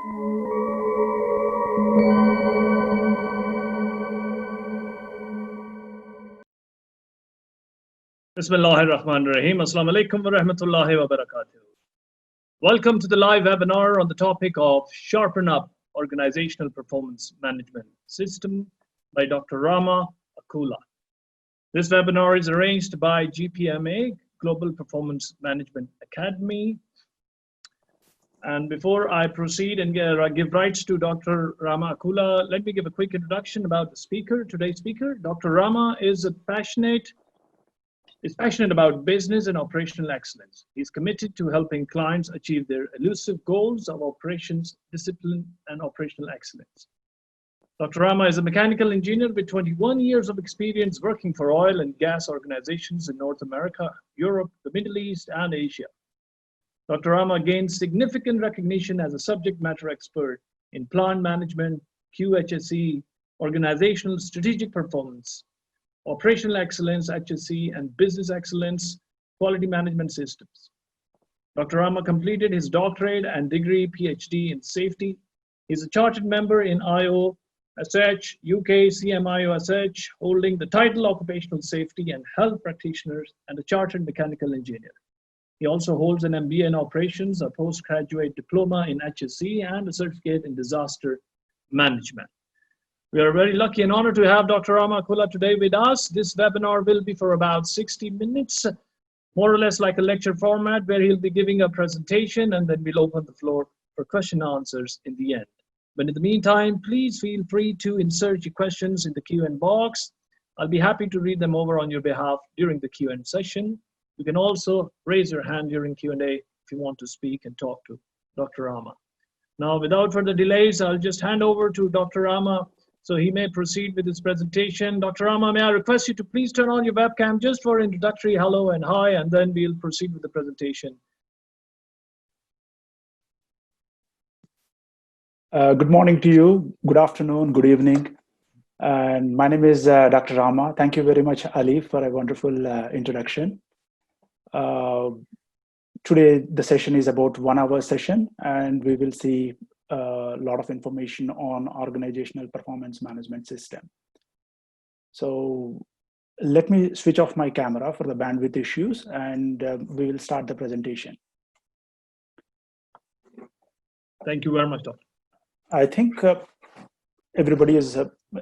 Bismillahirrahmanirrahim. Assalamu alaikum wa rahmatullahi wa barakatuh. Welcome to the live webinar on the topic of Sharpen Up Organizational Performance Management System by Dr. Rama Akula. This webinar is arranged by GPMA, Global Performance Management Academy. And before I proceed and give rights to Dr. Rama Akula, let me give a quick introduction about the speaker, today's speaker. Dr. Rama is passionate about business and operational excellence. He's committed to helping clients achieve their elusive goals of operations, discipline, and operational excellence. Dr. Rama is a mechanical engineer with 21 years of experience working for oil and gas organizations in North America, Europe, the Middle East, and Asia. Dr. Rama gained significant recognition as a subject matter expert in plant management, QHSE, organizational strategic performance, operational excellence, HSE, and business excellence, quality management systems. Dr. Rama completed his doctorate and degree PhD in safety. He's a chartered member in IOSH, UK CMIOSH, holding the title Occupational Safety and Health Practitioner and a chartered mechanical engineer. He also holds an MBA in operations, a postgraduate diploma in HSE, and a certificate in disaster management. We are very lucky and honored to have Dr. Rama Akula today with us. This webinar will be for about 60 minutes, more or less like a lecture format, where he'll be giving a presentation and then we'll open the floor for question and answers in the end. But in the meantime, please feel free to insert your questions in the Q&A box. I'll be happy to read them over on your behalf during the Q&A session. You can also raise your hand during Q&A if you want to speak and talk to Dr. Rama. Now, without further delays, I'll just hand over to Dr. Rama so he may proceed with his presentation. Dr. Rama, may I request you to please turn on your webcam just for introductory hello and hi, and then we'll proceed with the presentation. Good morning to you, good afternoon, good evening. And my name is Dr. Rama. Thank you very much, Ali, for a wonderful introduction. Today, the session is about 1 hour session, and we will see a lot of information on organizational performance management system. So let me switch off my camera for the bandwidth issues, and we will start the presentation. Thank you very much, Doctor. I think everybody is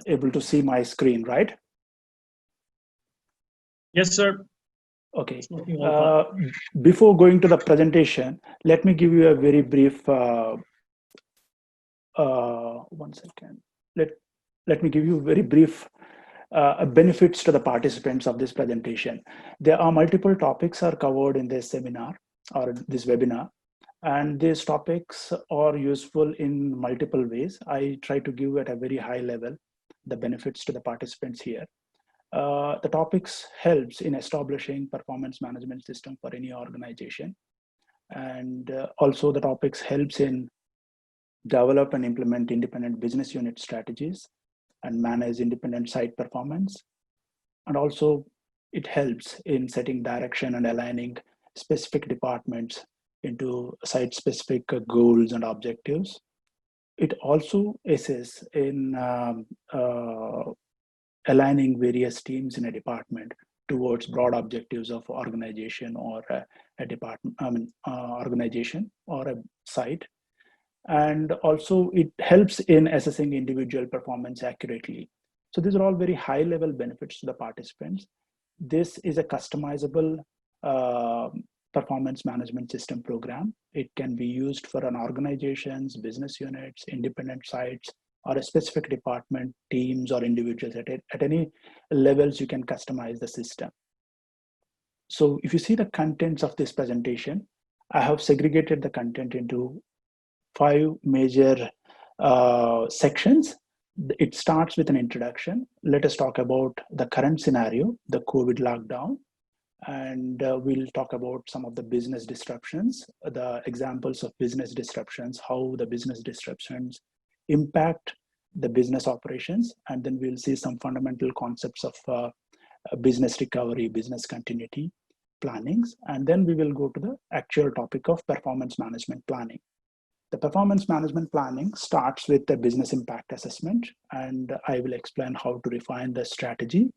able to see my screen, right? Yes, sir. Okay. Before going to the presentation, let me give you a very brief, 1 second. Let me give you very brief benefits to the participants of this presentation. There are multiple topics are covered in this seminar or this webinar, and these topics are useful in multiple ways. I try to give at a very high level the benefits to the participants here. The topics helps in establishing performance management system for any organization. And also the topics helps in develop and implement independent business unit strategies and manage independent site performance. And also it helps in setting direction and aligning specific departments into site specific goals and objectives. It also assists in aligning various teams in a department towards broad objectives of organization or a department, organization or a site. And also it helps in assessing individual performance accurately. So these are all very high level benefits to the participants. This is a customizable performance management system program. It can be used for an organization's business units, independent sites, or a specific department, teams, or individuals. At any levels, you can customize the system. So if you see the contents of this presentation, I have segregated the content into 5 major sections. It starts with an introduction. Let us talk about the current scenario, the COVID lockdown, and we'll talk about some of the business disruptions, the examples of business disruptions, how the business disruptions impact the business operations, and then we'll see some fundamental concepts of business recovery, business continuity plannings, and then we will go to the actual topic of performance management planning. The performance management planning starts with the business impact assessment, and I will explain how to refine the strategy.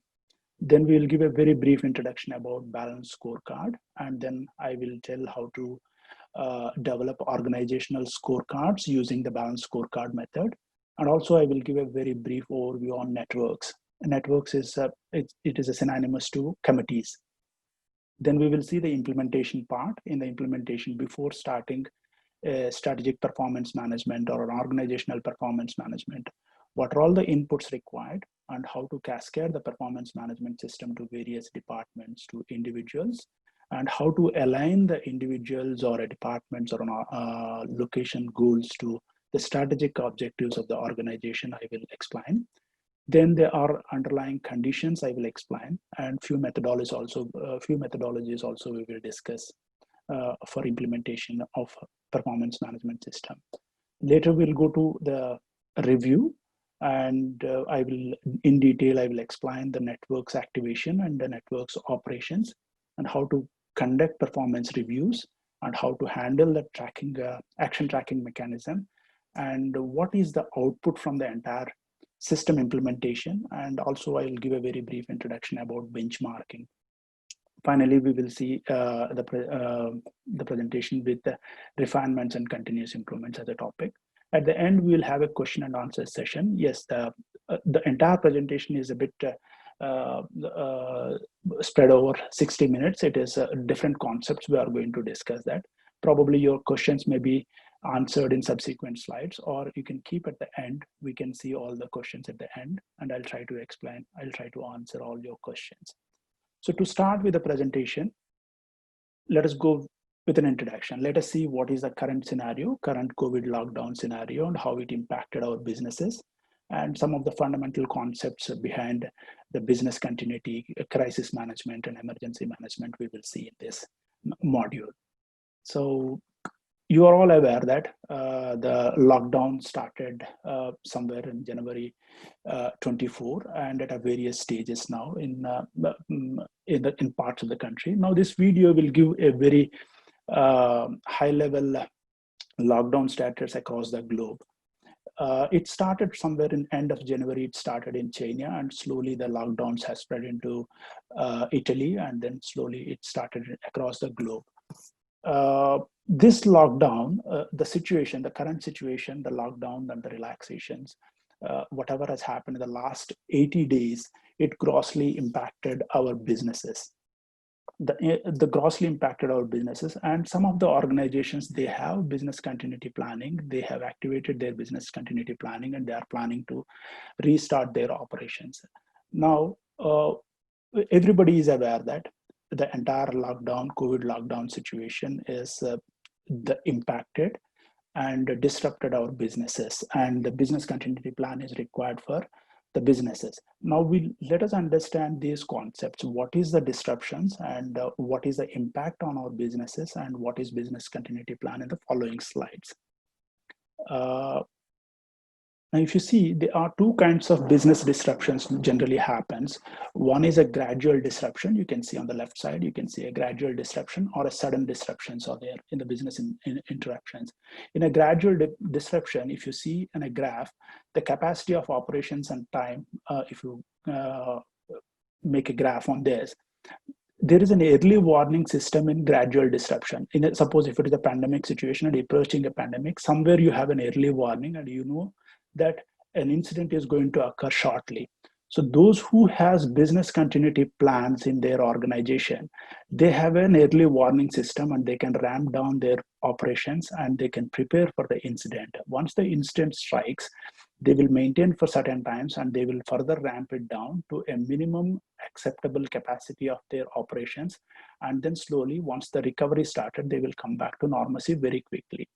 Then we will give a very brief introduction about balanced scorecard, and then I will tell how to develop organizational scorecards using the balanced scorecard method. And also I will give a very brief overview on networks. Networks is it is a synonymous to committees. Then we will see the implementation part. In the implementation, before starting strategic performance management or an organizational performance management, what are all the inputs required and how to cascade the performance management system to various departments, to individuals, and how to align the individuals or departments or location goals to the strategic objectives of the organization. I will explain. Then there are underlying conditions I will explain, and few methodologies also we will discuss for implementation of performance management system. Later we'll go to the review, and I will explain the networks activation and the networks operations, and how to conduct performance reviews, and how to handle the tracking action tracking mechanism, and what is the output from the entire system implementation. And also I will give a very brief introduction about benchmarking. Finally, we will see the presentation with the refinements and continuous improvements as a topic. At the end, we will have a question and answer session. Yes, the entire presentation is a bit spread over 60 minutes. It is different concepts. We are going to discuss that. Probably your questions may be answered in subsequent slides, or you can keep at the end. We can see all the questions at the end, and I'll try to explain. I'll try to answer all your questions. So to start with the presentation, let us go with an introduction. Let us see what is the current scenario, current COVID lockdown scenario, and how it impacted our businesses, and some of the fundamental concepts behind the business continuity, crisis management, and emergency management we will see in this module. So you are all aware that the lockdown started somewhere in January 24, and at various stages now in parts of the country. Now this video will give a very high-level lockdown status across the globe. It started somewhere in end of January. It started in China, and slowly the lockdowns have spread into Italy, and then slowly it started across the globe. This lockdown, the current situation, the lockdown and the relaxations, whatever has happened in the last 80 days, it grossly impacted our businesses. The grossly impacted our businesses, and some of the organizations, they have business continuity planning. They have activated their business continuity planning, and they are planning to restart their operations. Now, everybody is aware that the entire lockdown, COVID lockdown situation is impacted and disrupted our businesses, and the business continuity plan is required for the businesses. Now let us understand these concepts. What is the disruptions, and what is the impact on our businesses, and what is business continuity plan in the following slides. Now, if you see, there are two kinds of business disruptions generally happens. One is a gradual disruption. You can see on the left side, you can see a gradual disruption or a sudden disruptions are there in the business interruptions. In a gradual disruption, if you see in a graph, the capacity of operations and time, if you make a graph on this, there is an early warning system in gradual disruption. Suppose if it is a pandemic situation and approaching a pandemic, somewhere you have an early warning, and you know that an incident is going to occur shortly. So those who has business continuity plans in their organization, they have an early warning system, and they can ramp down their operations, and they can prepare for the incident. Once the incident strikes, they will maintain for certain times, and they will further ramp it down to a minimum acceptable capacity of their operations. And then slowly, once the recovery started, they will come back to normalcy very quickly.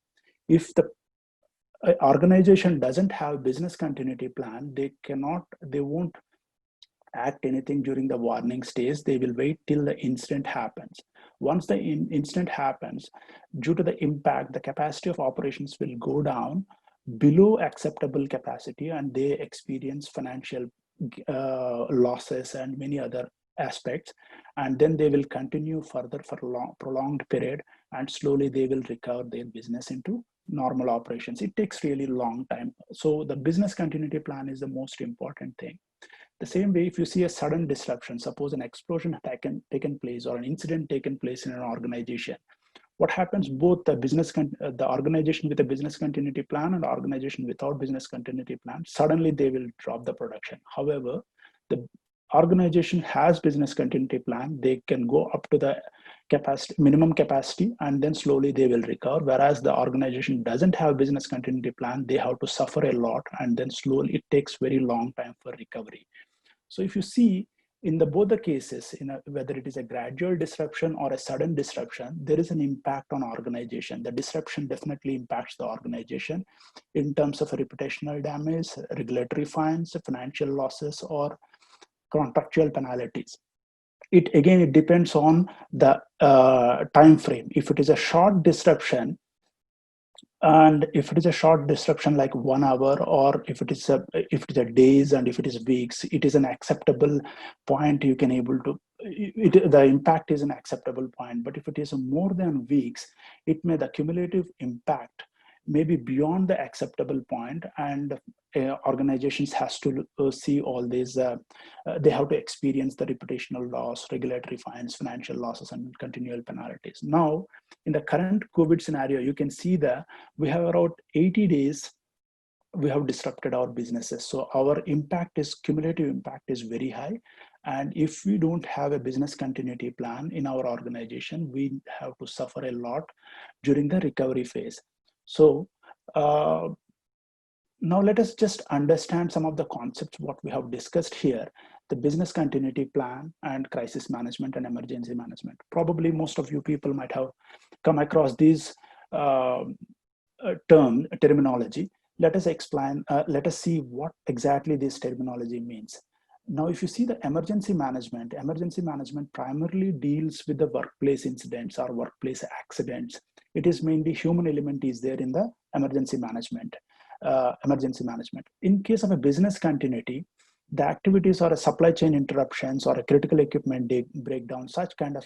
If the organization doesn't have business continuity plan, they won't act anything during the warning stage. They will wait till the incident happens. Once the incident happens, due to the impact, the capacity of operations will go down below acceptable capacity, and they experience financial losses and many other aspects. And then they will continue further for a prolonged period, and slowly they will recover their business into normal operations. It takes really long time. So the business continuity plan is the most important thing. The same way, if you see a sudden disruption, suppose an explosion taken place or an incident taken place in an organization, what happens? Both the organization with a business continuity plan and organization without business continuity plan, suddenly they will drop the production. However, the organization has business continuity plan, they can go up to the minimum capacity, and then slowly they will recover. Whereas the organization doesn't have business continuity plan, they have to suffer a lot, and then slowly it takes very long time for recovery. So if you see in both the cases, whether it is a gradual disruption or a sudden disruption, there is an impact on organization. The disruption definitely impacts the organization in terms of reputational damage, regulatory fines, financial losses, or contractual penalties. It depends on the time frame. If it is a short disruption, and if it is a short disruption like 1 hour, or if it is a days, and if it is weeks, it is an acceptable point. You can able to the impact is an acceptable point. But if it is more than weeks, the cumulative impact may be beyond the acceptable point, and organizations has to see all these. They have to experience the reputational loss, regulatory fines, financial losses, and continual penalties. Now, in the current COVID scenario, you can see that we have around 80 days. We have disrupted our businesses. So our cumulative impact is very high. And if we don't have a business continuity plan in our organization, we have to suffer a lot during the recovery phase. So now let us just understand some of the concepts what we have discussed here: the business continuity plan and crisis management and emergency management. Probably most of you people might have come across these terminology. Let us explain, let us see what exactly this terminology means. Now, if you see the emergency management primarily deals with the workplace incidents or workplace accidents. It is mainly human element is there in the emergency management. In case of a business continuity, the activities or a supply chain interruptions or a critical equipment breakdown, such kind of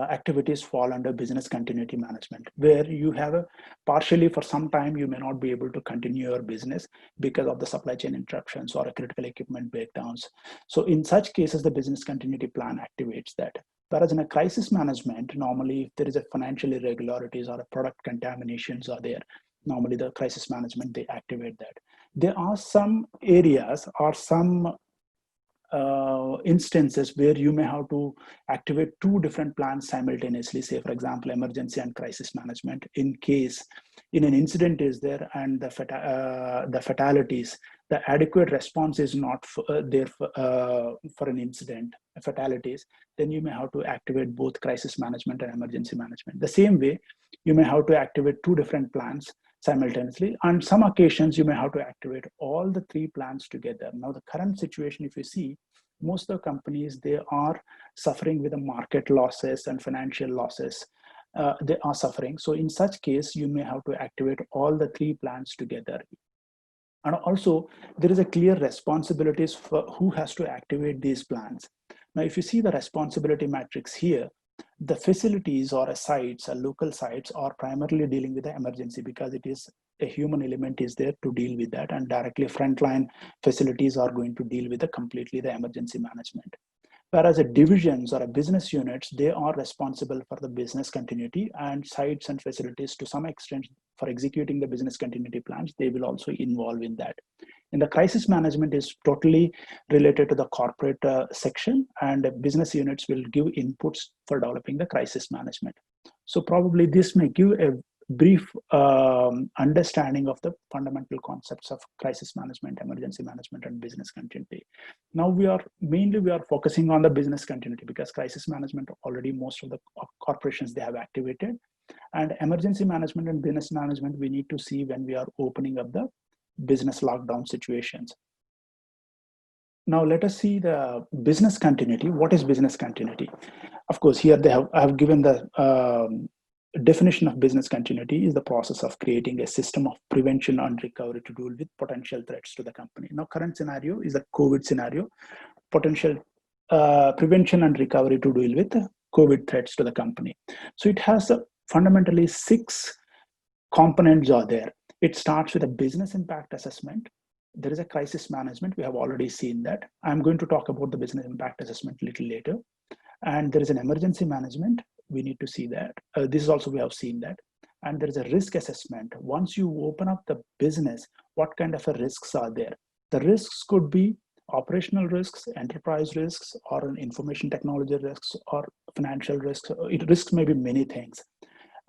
activities fall under business continuity management, where you have partially for some time you may not be able to continue your business because of the supply chain interruptions or a critical equipment breakdowns. So in such cases, the business continuity plan activates that. Whereas in a crisis management, normally if there is a financial irregularities or a product contaminations are there, normally the crisis management, they activate that. There are some areas or some instances where you may have to activate 2 different plans simultaneously. Say, for example, emergency and crisis management. In case an incident is there and the fatalities, the adequate response is not there for an incident, fatalities, then you may have to activate both crisis management and emergency management. The same way, you may have to activate 2 different plans simultaneously. On some occasions, you may have to activate all the 3 plans together. Now, the current situation, if you see, most of the companies, they are suffering with the market losses and financial losses. They are suffering. So in such case, you may have to activate all the 3 plans together. And also, there is a clear responsibilities for who has to activate these plans. Now, if you see the responsibility matrix here, the facilities or sites, local sites, are primarily dealing with the emergency because it is a human element is there to deal with that, and directly frontline facilities are going to deal with completely the emergency management. Whereas divisions or business units, they are responsible for the business continuity, and sites and facilities to some extent for executing the business continuity plans, they will also involve in that. And the crisis management is totally related to the corporate section, and business units will give inputs for developing the crisis management. So probably this may give a brief understanding of the fundamental concepts of crisis management, emergency management, and business continuity. Now we are focusing on the business continuity because crisis management already most of the corporations they have activated, and emergency management and business management we need to see when we are opening up the business lockdown situations. Now let us see the business continuity. What is business continuity? Of course, here I have given the definition of business continuity is the process of creating a system of prevention and recovery to deal with potential threats to the company. Now, current scenario is a COVID scenario, potential prevention and recovery to deal with COVID threats to the company. So it has fundamentally 6 components are there. It starts with a business impact assessment. There is a crisis management. We have already seen that. I'm going to talk about the business impact assessment a little later. And there is an emergency management. We need to see that. This is also, we have seen that. And there is a risk assessment. Once you open up the business, what kind of risks are there? The risks could be operational risks, enterprise risks, or information technology risks, or financial risks. Risks may be many things.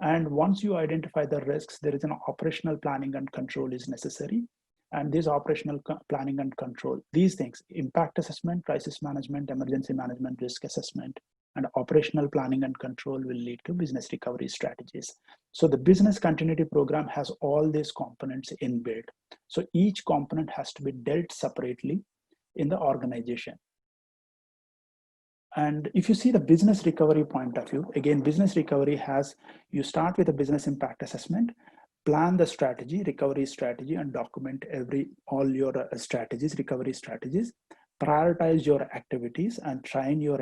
And once you identify the risks, there is an operational planning and control is necessary. And this operational planning and control, these things, impact assessment, crisis management, emergency management, risk assessment, and operational planning and control will lead to business recovery strategies. So the business continuity program has all these components inbuilt. So each component has to be dealt separately in the organization. And if you see the business recovery point of view, again, business recovery has, you start with a business impact assessment, plan the strategy, recovery strategy, and document all your strategies, recovery strategies, prioritize your activities and train your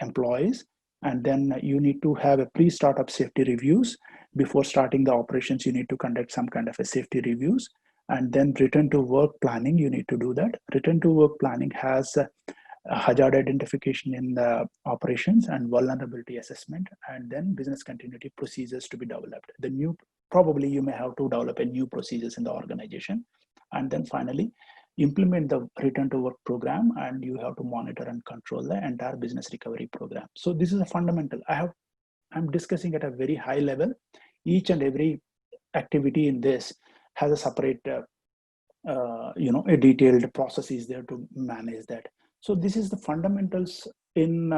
employees. And then you need to have a pre-startup safety reviews. Before starting the operations, you need to conduct some kind of a safety reviews. And then return to work planning, you need to do that. Return to work planning has hazard identification in the operations and vulnerability assessment, and then business continuity procedures to be developed. Probably you may have to develop a new procedures in the organization. And then finally, implement the return to work program, and you have to monitor and control the entire business recovery program. So this is a fundamental. I'm discussing at a very high level. Each and every activity in this has a separate, a detailed processes there to manage that. So this is the fundamentals in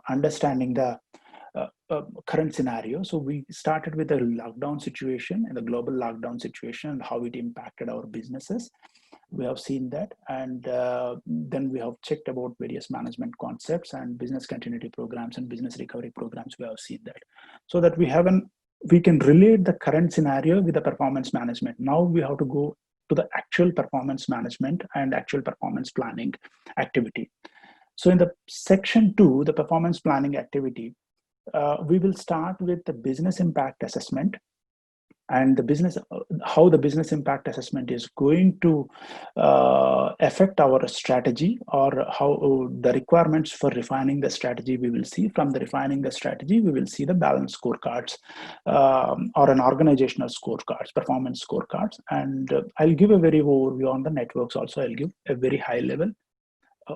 understanding the current scenario. So we started with the lockdown situation and the global lockdown situation and how it impacted our businesses. We have seen that, and then we have checked about various management concepts and business continuity programs and business recovery programs. We have seen that, so that we can relate the current scenario with the performance management. Now we have to go to the actual performance management and actual performance planning activity. So in the section 2, the performance planning activity, we will start with the business impact assessment and how the business impact assessment is going to affect our strategy, or how the requirements for refining the strategy we will see. From the refining the strategy, we will see the balance scorecards or an organizational scorecards, performance scorecards. And I'll give a very overview on the networks also. I'll give a very high level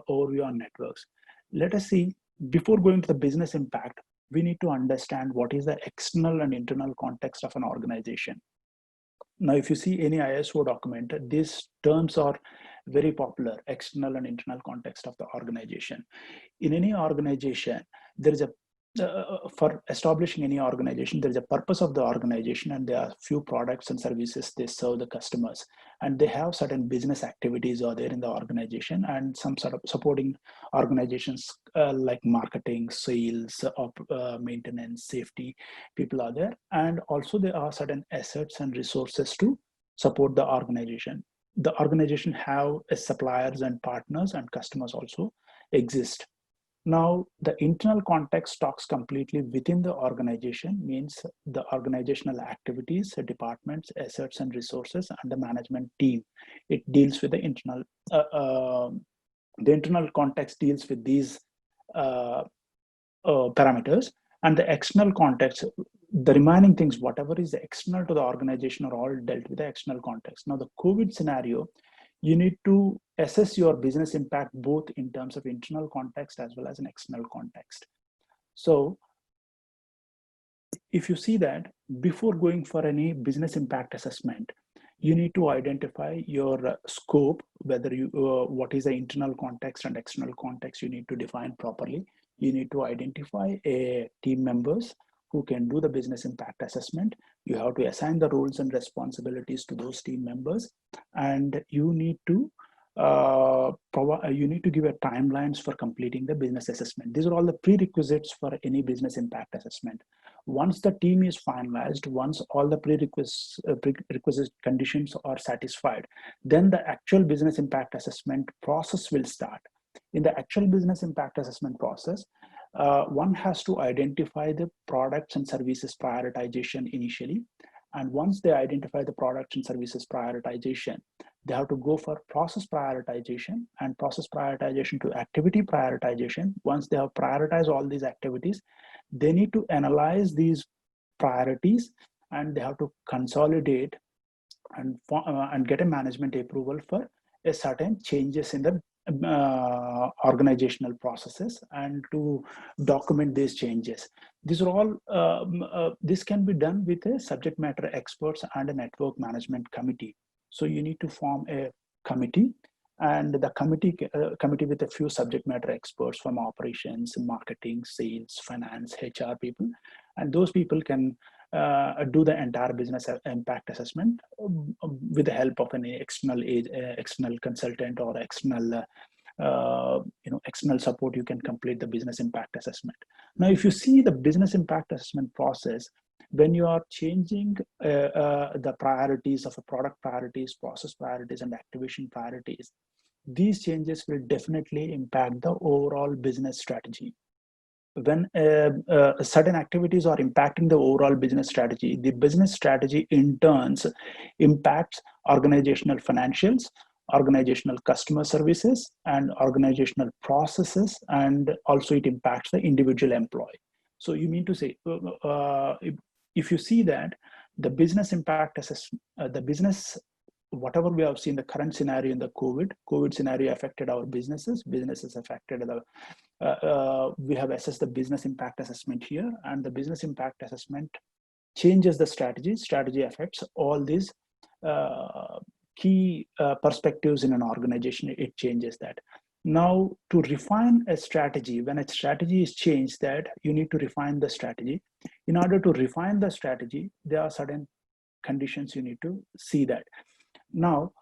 overview on networks. Let us see, before going to the business impact, we need to understand what is the external and internal context of an organization. Now, if you see any ISO document, these terms are very popular: external and internal context of the organization. In any organization, there is for establishing any organization, there is a purpose of the organization, and there are few products and services they serve the customers, and they have certain business activities are there in the organization, and some sort of supporting organizations like marketing, sales, maintenance, safety people are there, and also there are certain assets and resources to support the organization. The organization have suppliers and partners, and customers also exist. Now, the internal context talks completely within the organization, means the organizational activities, the departments, assets and resources, and the management team. It deals with the internal, the internal context deals with these parameters, and the external context, the remaining things, whatever is external to the organization, are all dealt with the external context. Now, the COVID scenario, you need to assess your business impact both in terms of internal context as well as an external context. So if you see that, before going for any business impact assessment, you need to identify your scope, whether you, what is the internal context and external context, you need to define properly. You need to identify team members who can do the business impact assessment. You have to assign the roles and responsibilities to those team members, and you need to give a timelines for completing the business assessment. These are all the prerequisites for any business impact assessment. Once the team is finalized, once all the prerequisite conditions are satisfied, then the actual business impact assessment process will start. In the actual business impact assessment process, one has to identify the products and services prioritization initially, And once they identify the products and services prioritization, they have to go for process prioritization and process prioritization to activity prioritization. Once they have prioritized all these activities, they need to analyze these priorities and they have to consolidate and get a management approval for a certain changes in the organizational processes and to document these changes. These are all, this can be done with a subject matter experts and a network management committee. So you need to form a committee, and the committee with a few subject matter experts from operations, marketing, sales, finance, HR people, and those people can do the entire business impact assessment with the help of an external consultant or external external support. You can complete the business impact assessment. Now, if you see the business impact assessment process, when you are changing the priorities of a product priorities, process priorities, and activation priorities, these changes will definitely impact the overall business strategy. When certain activities are impacting the overall business strategy, the business strategy in turns impacts organizational financials, organizational customer services, and organizational processes, and also it impacts the individual employee. So you mean to say, if you see that the business impact assessment, whatever we have seen, the current scenario in the COVID scenario affected our businesses affected the, we have assessed the business impact assessment here, and the business impact assessment changes the strategy affects all these key perspectives in an organization. It changes that. Now, to refine a strategy, when a strategy is changed, that you need to refine the strategy. In order to refine the strategy, there are certain conditions you need to see that. Now,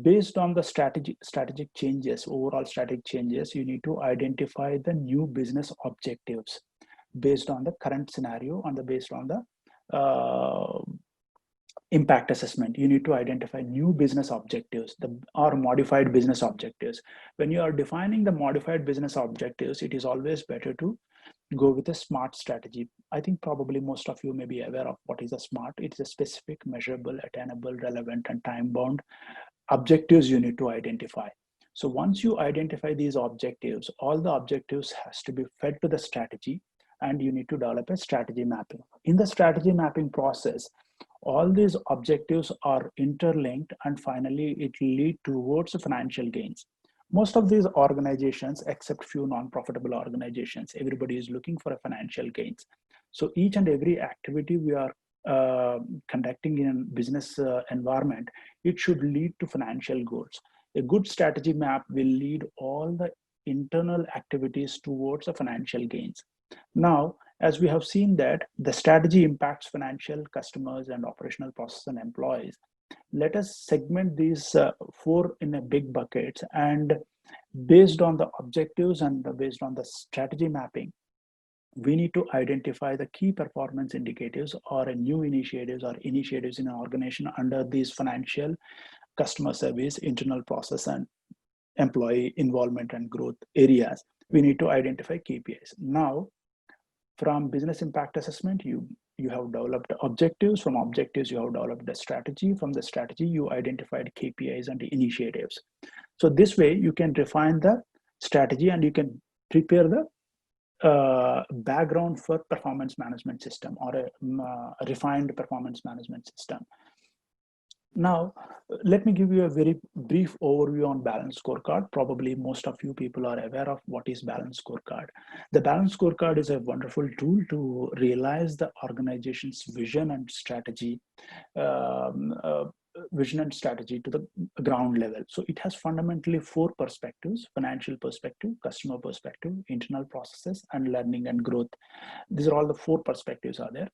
based on the strategic changes, overall strategic changes, you need to identify the new business objectives based on the current scenario and based on the impact assessment. You need to identify new business objectives or modified business objectives. When you are defining the modified business objectives, it is always better to go with a SMART strategy. I think probably most of you may be aware of what is a SMART. It's a specific, measurable, attainable, relevant, and time-bound objectives you need to identify. So once you identify these objectives, all the objectives has to be fed to the strategy, and you need to develop a strategy mapping. In the strategy mapping process, all these objectives are interlinked, and finally it leads towards financial gains. Most of these organizations, except few non-profitable organizations, everybody is looking for a financial gains. So each and every activity we are conducting in a business environment, it should lead to financial goals. A good strategy map will lead all the internal activities towards the financial gains. Now, as we have seen that the strategy impacts financial, customers, and operational process and employees, let us segment these four in a big buckets, and based on the objectives and based on the strategy mapping, we need to identify the key performance indicators or new initiatives in an organization under these financial, customer service, internal process, and employee involvement and growth areas. We need to identify KPIs. Now, from business impact assessment, you have developed objectives. From objectives, you have developed a strategy. From the strategy, you identified KPIs and initiatives. So this way, you can refine the strategy and you can prepare the background for performance management system or a refined performance management system. Now, let me give you a very brief overview on Balanced Scorecard. Probably most of you people are aware of what is Balanced Scorecard. The Balanced Scorecard is a wonderful tool to realize the organization's vision and strategy to the ground level. So it has fundamentally four perspectives: financial perspective, customer perspective, internal processes, and learning and growth. These are all the four perspectives are there.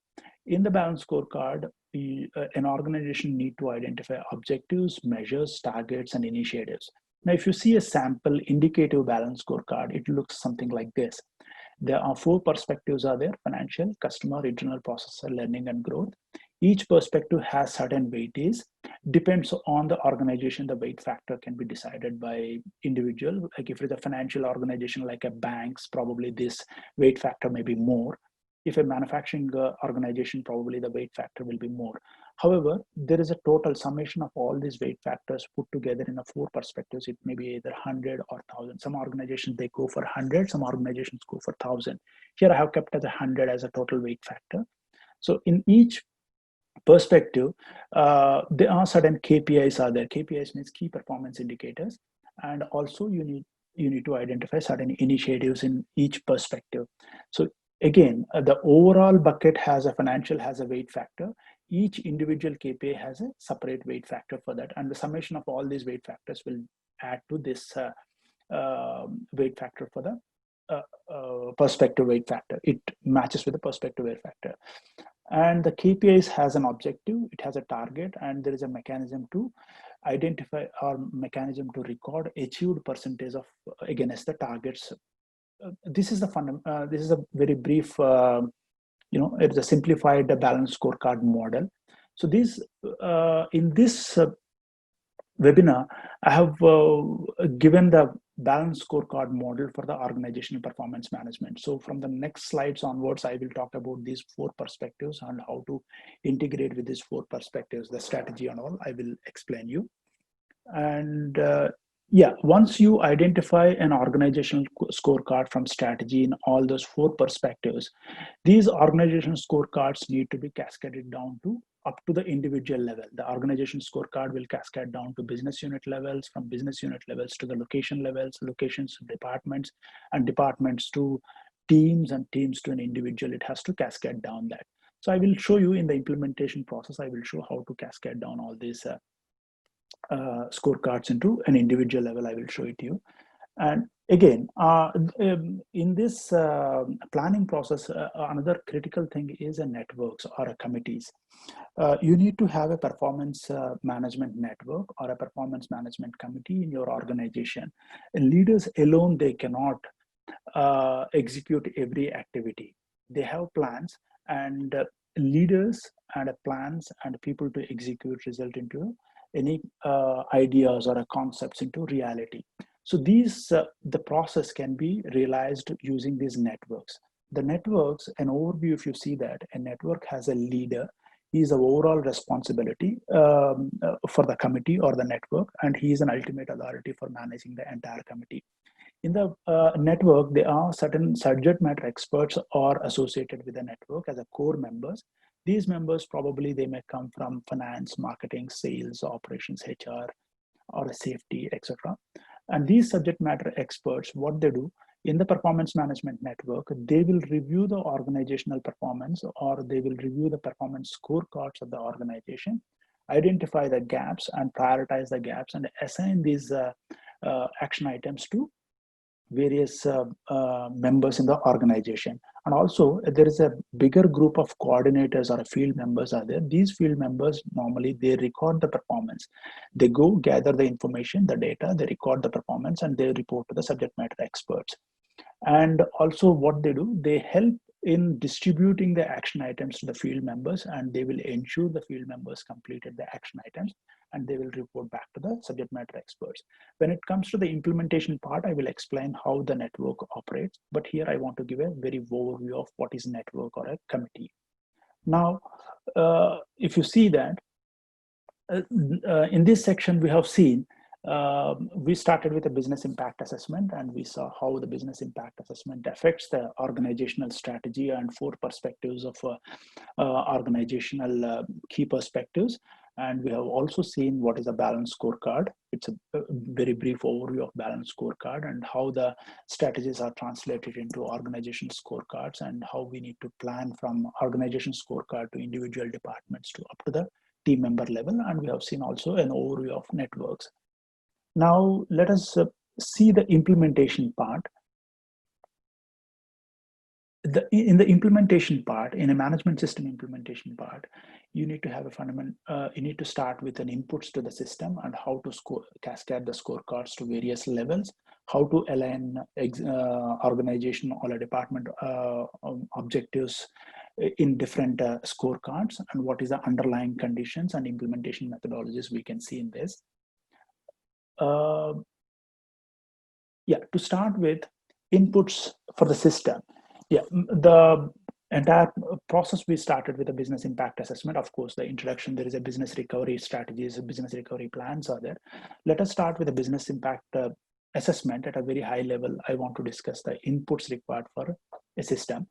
In the Balanced Scorecard, an organization need to identify objectives, measures, targets, and initiatives. Now, if you see a sample indicative Balanced Scorecard, it looks something like this. There are four perspectives are there: financial, customer, internal process, learning, and growth. Each perspective has certain weightage. Depends on the organization, the weight factor can be decided by individual. Like if it's a financial organization like a bank's, probably this weight factor may be more. If a manufacturing organization, probably the weight factor will be more. However, there is a total summation of all these weight factors put together in a 4 perspectives. It may be either 100 or 1,000. Some organizations, they go for 100, some organizations go for 1,000. Here I have kept as 100 as a total weight factor. So in each perspective, there are certain KPIs are there. KPIs means key performance indicators. And also you need to identify certain initiatives in each perspective. So again, the overall bucket has a financial, has a weight factor. Each individual KPI has a separate weight factor for that. And the summation of all these weight factors will add to this weight factor for the perspective weight factor. It matches with the perspective weight factor. And the KPIs has an objective, it has a target, and there is a mechanism to identify or mechanism to record achieved percentage of against the targets. This is the this is a very brief, it's a simplified balanced scorecard model. So this in this webinar, I have given the balanced scorecard model for the organizational performance management. So from the next slides onwards, I will talk about these 4 perspectives and how to integrate with these 4 perspectives, the strategy and all, I will explain you. And yeah, once you identify an organizational scorecard from strategy in all those 4 perspectives, these organizational scorecards need to be cascaded down to up to the individual level. The organization scorecard will cascade down to business unit levels, from business unit levels to the location levels, locations to departments, and departments to teams, and teams to an individual. It has to cascade down that. So I will show you in the implementation process, I will show how to cascade down all these scorecards into an individual level. I will show it to you. And again, in this planning process, another critical thing is a networks or a committees. You need to have a performance management network or a performance management committee in your organization. And leaders alone, they cannot execute every activity. They have plans, and leaders and plans and people to execute result into any ideas or concepts into reality. So these, the process can be realized using these networks. The networks, an overview, if you see that, a network has a leader. He is the overall responsibility for the committee or the network, and he is an ultimate authority for managing the entire committee. In the network, there are certain subject matter experts are associated with the network as a core members. These members, probably they may come from finance, marketing, sales, operations, HR, or safety, etc. And these subject matter experts, what they do in the performance management network, they will review the organizational performance, or they will review the performance scorecards of the organization, identify the gaps and prioritize the gaps, and assign these action items to various members in the organization. And also there is a bigger group of coordinators or field members are there. These field members, normally they record the performance. They go gather the information, the data, they record the performance, and they report to the subject matter experts. And also what they do, they help in distributing the action items to the field members, and they will ensure the field members completed the action items, and they will report back to the subject matter experts. When it comes to the implementation part, I will explain how the network operates, but here I want to give a very overview of what is network or a committee. Now, if you see that, in this section we have seen, we started with a business impact assessment, and we saw how the business impact assessment affects the organizational strategy and 4 perspectives of organizational key perspectives. And we have also seen what is a balanced scorecard. It's a very brief overview of balanced scorecard and how the strategies are translated into organization scorecards, and how we need to plan from organization scorecard to individual departments to up to the team member level. And we have seen also an overview of networks. Now let us see the implementation part. In the implementation part, in a management system implementation part, you need to have a fundamental, you need to start with an inputs to the system and how to cascade the scorecards to various levels, how to align organization or a department objectives in different scorecards, and what is the underlying conditions and implementation methodologies we can see in this. Yeah, to start with inputs for the system. Yeah, the entire process, we started with a business impact assessment. Of course, the introduction, there is a business recovery strategies, business recovery plans are there. Let us start with a business impact assessment at a very high level. I want to discuss the inputs required for a system.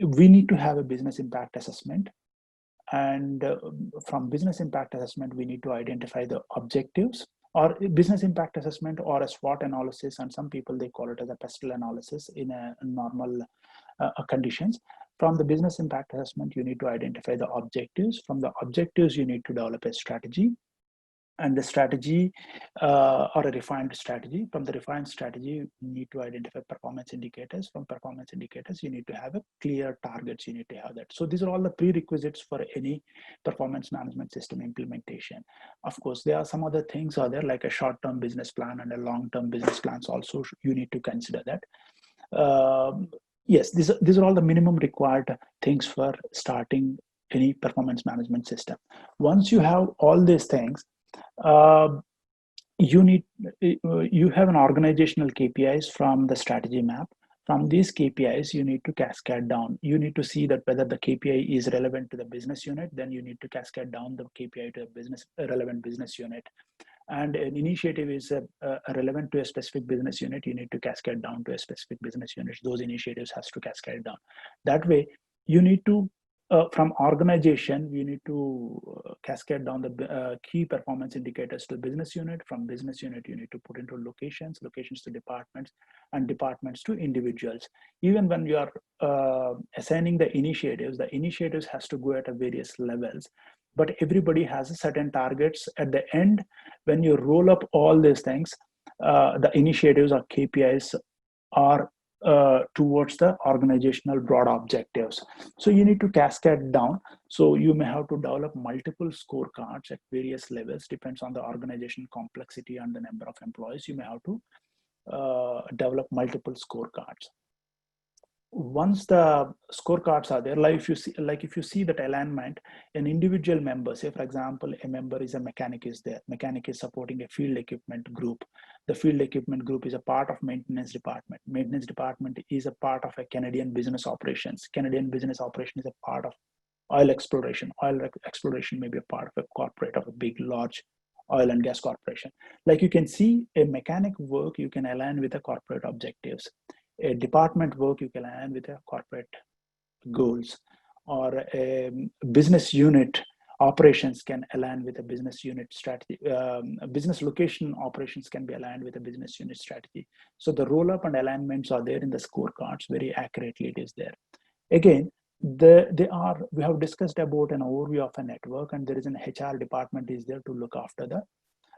We need to have a business impact assessment. And from business impact assessment, we need to identify the objectives, or business impact assessment, or a SWOT analysis, and some people, they call it as a pestle analysis in a normal conditions. From the business impact assessment, you need to identify the objectives. From the objectives, you need to develop a strategy, and the strategy or a refined strategy. From the refined strategy, you need to identify performance indicators. From performance indicators, you need to have a clear targets. You need to have that. So these are all the prerequisites for any performance management system implementation. Of course, there are some other things are there, like a short-term business plan and a long-term business plans also. You need to consider that. Yes, these are all the minimum required things for starting any performance management system. Once you have all these things, you have an organizational KPIs from the strategy map. From these KPIs, you need to cascade down. You need to see that whether the KPI is relevant to the business unit, then you need to cascade down the KPI to a relevant business unit. And an initiative is relevant to a specific business unit, you need to cascade down to a specific business unit. Those initiatives has to cascade down. That way, you need to from organization, you need to cascade down the key performance indicators to business unit. From business unit, you need to put into locations to departments, and departments to individuals. Even when you are assigning the initiatives has to go at a various levels, but everybody has a certain targets at the end. When you roll up all these things, the initiatives or KPIs are towards the organizational broad objectives. So you need to cascade down. So you may have to develop multiple scorecards at various levels, depends on the organization complexity and the number of employees. You may have to develop multiple scorecards. Once the scorecards are there, like if you see that alignment, an individual member, say for example, a member is a mechanic is there. Mechanic is supporting a field equipment group. The field equipment group is a part of maintenance department. Maintenance department is a part of a Canadian business operations. Canadian business operation is a part of oil exploration. Oil exploration may be a part of a corporate of a big, large oil and gas corporation. Like you can see, a mechanic work, you can align with the corporate objectives. A department work, you can align with a corporate goals, or a business unit operations can align with a business unit strategy. Business location operations can be aligned with a business unit strategy. So the roll up and alignments are there in the scorecards, very accurately it is there. Again, we have discussed about an overview of a network, and there is an HR department is there to look after the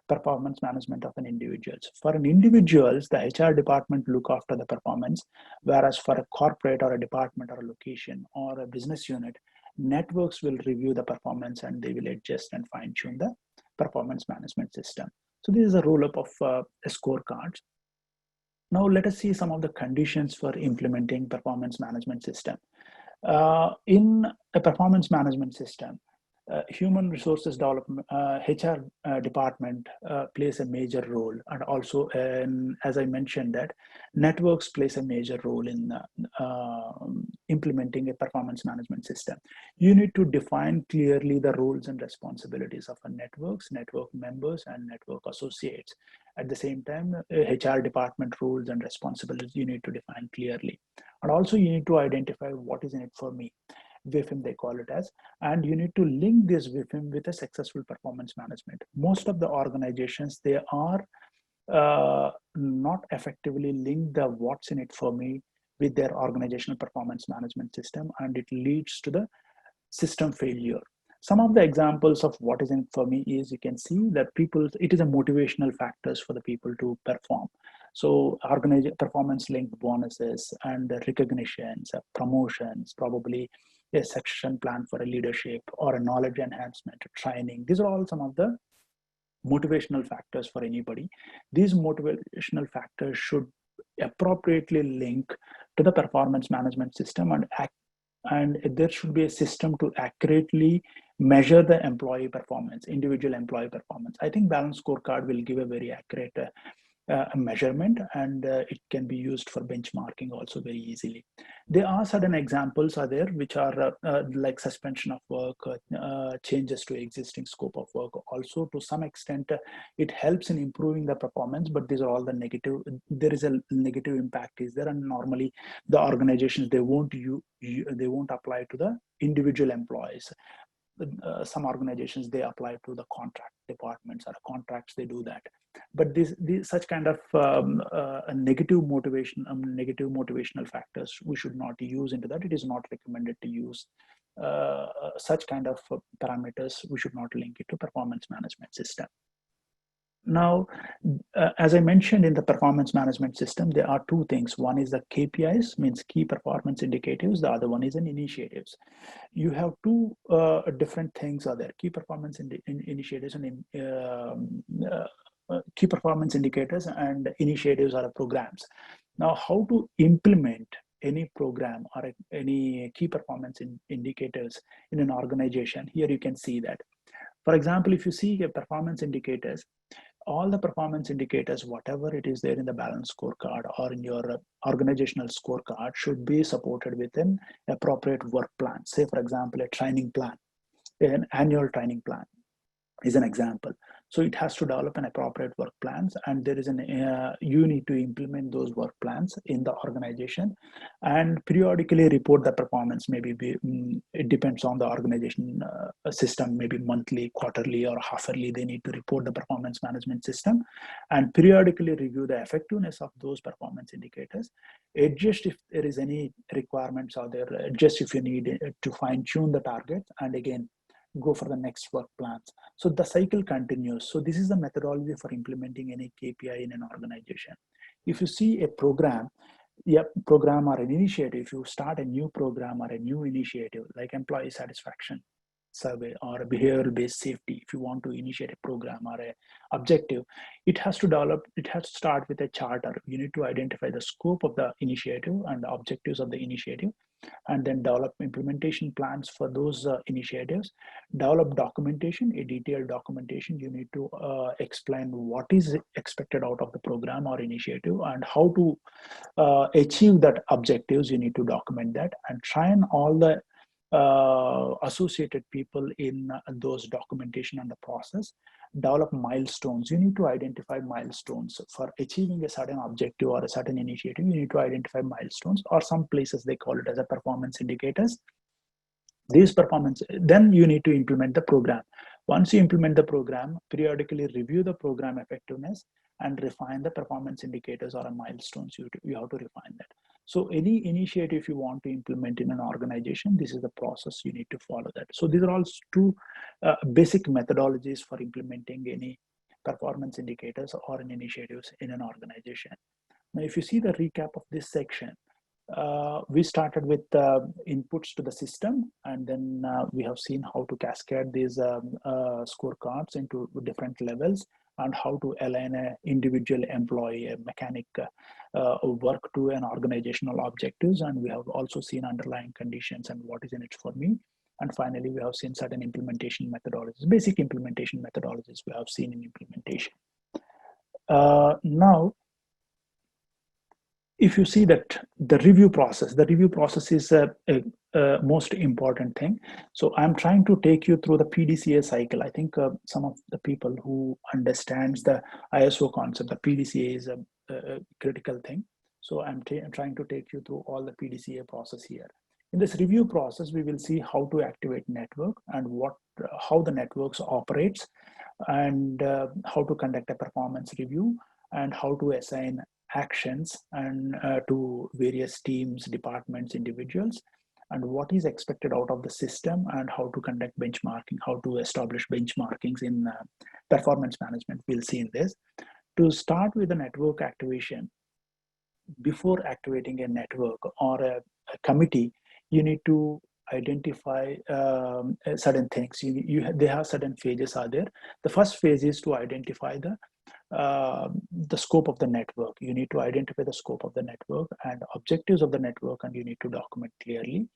performance management of an individuals. For an individuals, the HR department look after the performance, whereas for a corporate or a department or a location or a business unit, networks will review the performance and they will adjust and fine tune the performance management system. So this is a roll up of a scorecard. Now let us see some of the conditions for implementing performance management system. In a performance management system, human resources development, HR department plays a major role, and also as I mentioned that networks plays a major role in implementing a performance management system. You need to define clearly the roles and responsibilities of a networks, network members, and network associates. At the same time, HR department roles and responsibilities you need to define clearly, and also you need to identify what is in it for me. WIFM they call it as, and you need to link this WIFM with a successful performance management. Most of the organizations, they are not effectively link the what's in it for me with their organizational performance management system, and it leads to the system failure. Some of the examples of what is in it for me is, you can see that it is a motivational factors for the people to perform. So performance linked bonuses and recognitions, promotions, probably a succession plan for a leadership or a knowledge enhancement, training. These are all some of the motivational factors for anybody. These motivational factors should appropriately link to the performance management system, and there should be a system to accurately measure the employee performance, individual employee performance. I think balanced scorecard will give a very accurate a measurement, and it can be used for benchmarking also very easily. There are certain examples are there which are like suspension of work, changes to existing scope of work. Also, to some extent, it helps in improving the performance, but these are all the negative. There is a negative impact is there, and normally the organizations, they won't apply to the individual employees. Some organizations, they apply to the contract departments or contracts, they do that. But these such kind of a negative motivational factors, we should not use into that. It is not recommended to use such kind of parameters. We should not link it to performance management system. Now, as I mentioned, in the performance management system, there are two things. One is the KPIs, means key performance indicators. The other one is an initiatives. You have two different things are there: key performance initiatives and key performance indicators, and initiatives are programs. Now, how to implement any program or any key performance indicators in an organization? Here you can see that. For example, if you see performance indicators, all the performance indicators, whatever it is there in the balanced scorecard or in your organizational scorecard, should be supported with an appropriate work plan. Say, for example, a training plan, an annual training plan is an example. So it has to develop an appropriate work plans, and there is you need to implement those work plans in the organization and periodically report the performance. Maybe it depends on the organization system, maybe monthly, quarterly, or half-yearly. They need to report the performance management system and periodically review the effectiveness of those performance indicators. Adjust if there is any requirements out there, adjust if you need to fine-tune the targets, and again, go for the next work plans. So the cycle continues. So this is the methodology for implementing any KPI in an organization. If you see a program or an initiative, if you start a new program or a new initiative, like employee satisfaction survey or behavioral-based safety, if you want to initiate a program or a objective, it has to start with a charter. You need to identify the scope of the initiative and the objectives of the initiative, and then develop implementation plans for those initiatives, develop documentation, a detailed documentation. You need to explain what is expected out of the program or initiative and how to achieve that objectives. You need to document that and train all the associated people in those documentation and the process. Develop milestones. You need to identify milestones for achieving a certain objective or a certain initiative. You need to identify milestones, or some places they call it as a performance indicators. These performance, then you need to implement the program. Once you implement the program, periodically review the program effectiveness and refine the performance indicators or milestones. You have to refine that. So any initiative you want to implement in an organization, this is the process you need to follow that. So these are all two basic methodologies for implementing any performance indicators or initiatives in an organization. Now, if you see the recap of this section, we started with inputs to the system, and then we have seen how to cascade these scorecards into different levels, and how to align an individual employee, a mechanic work to an organizational objectives. And we have also seen underlying conditions and what is in it for me. And finally, we have seen certain implementation methodologies, basic implementation methodologies we have seen in implementation. Now, if you see that the review process is a most important thing. So I'm trying to take you through the PDCA cycle. I think some of the people who understands the ISO concept, the PDCA is a critical thing. So I'm trying to take you through all the PDCA process here. In this review process, we will see how to activate network and how the networks operates, and how to conduct a performance review, and how to assign actions and to various teams, departments, individuals, and what is expected out of the system, and how to conduct benchmarking, how to establish benchmarkings in performance management. We'll see in this. To start with the network activation, before activating a network or a committee, you need to identify certain things. They have certain phases are there. The first phase is to identify the scope of the network. You need to identify the scope of the network and objectives of the network, and you need to document clearly.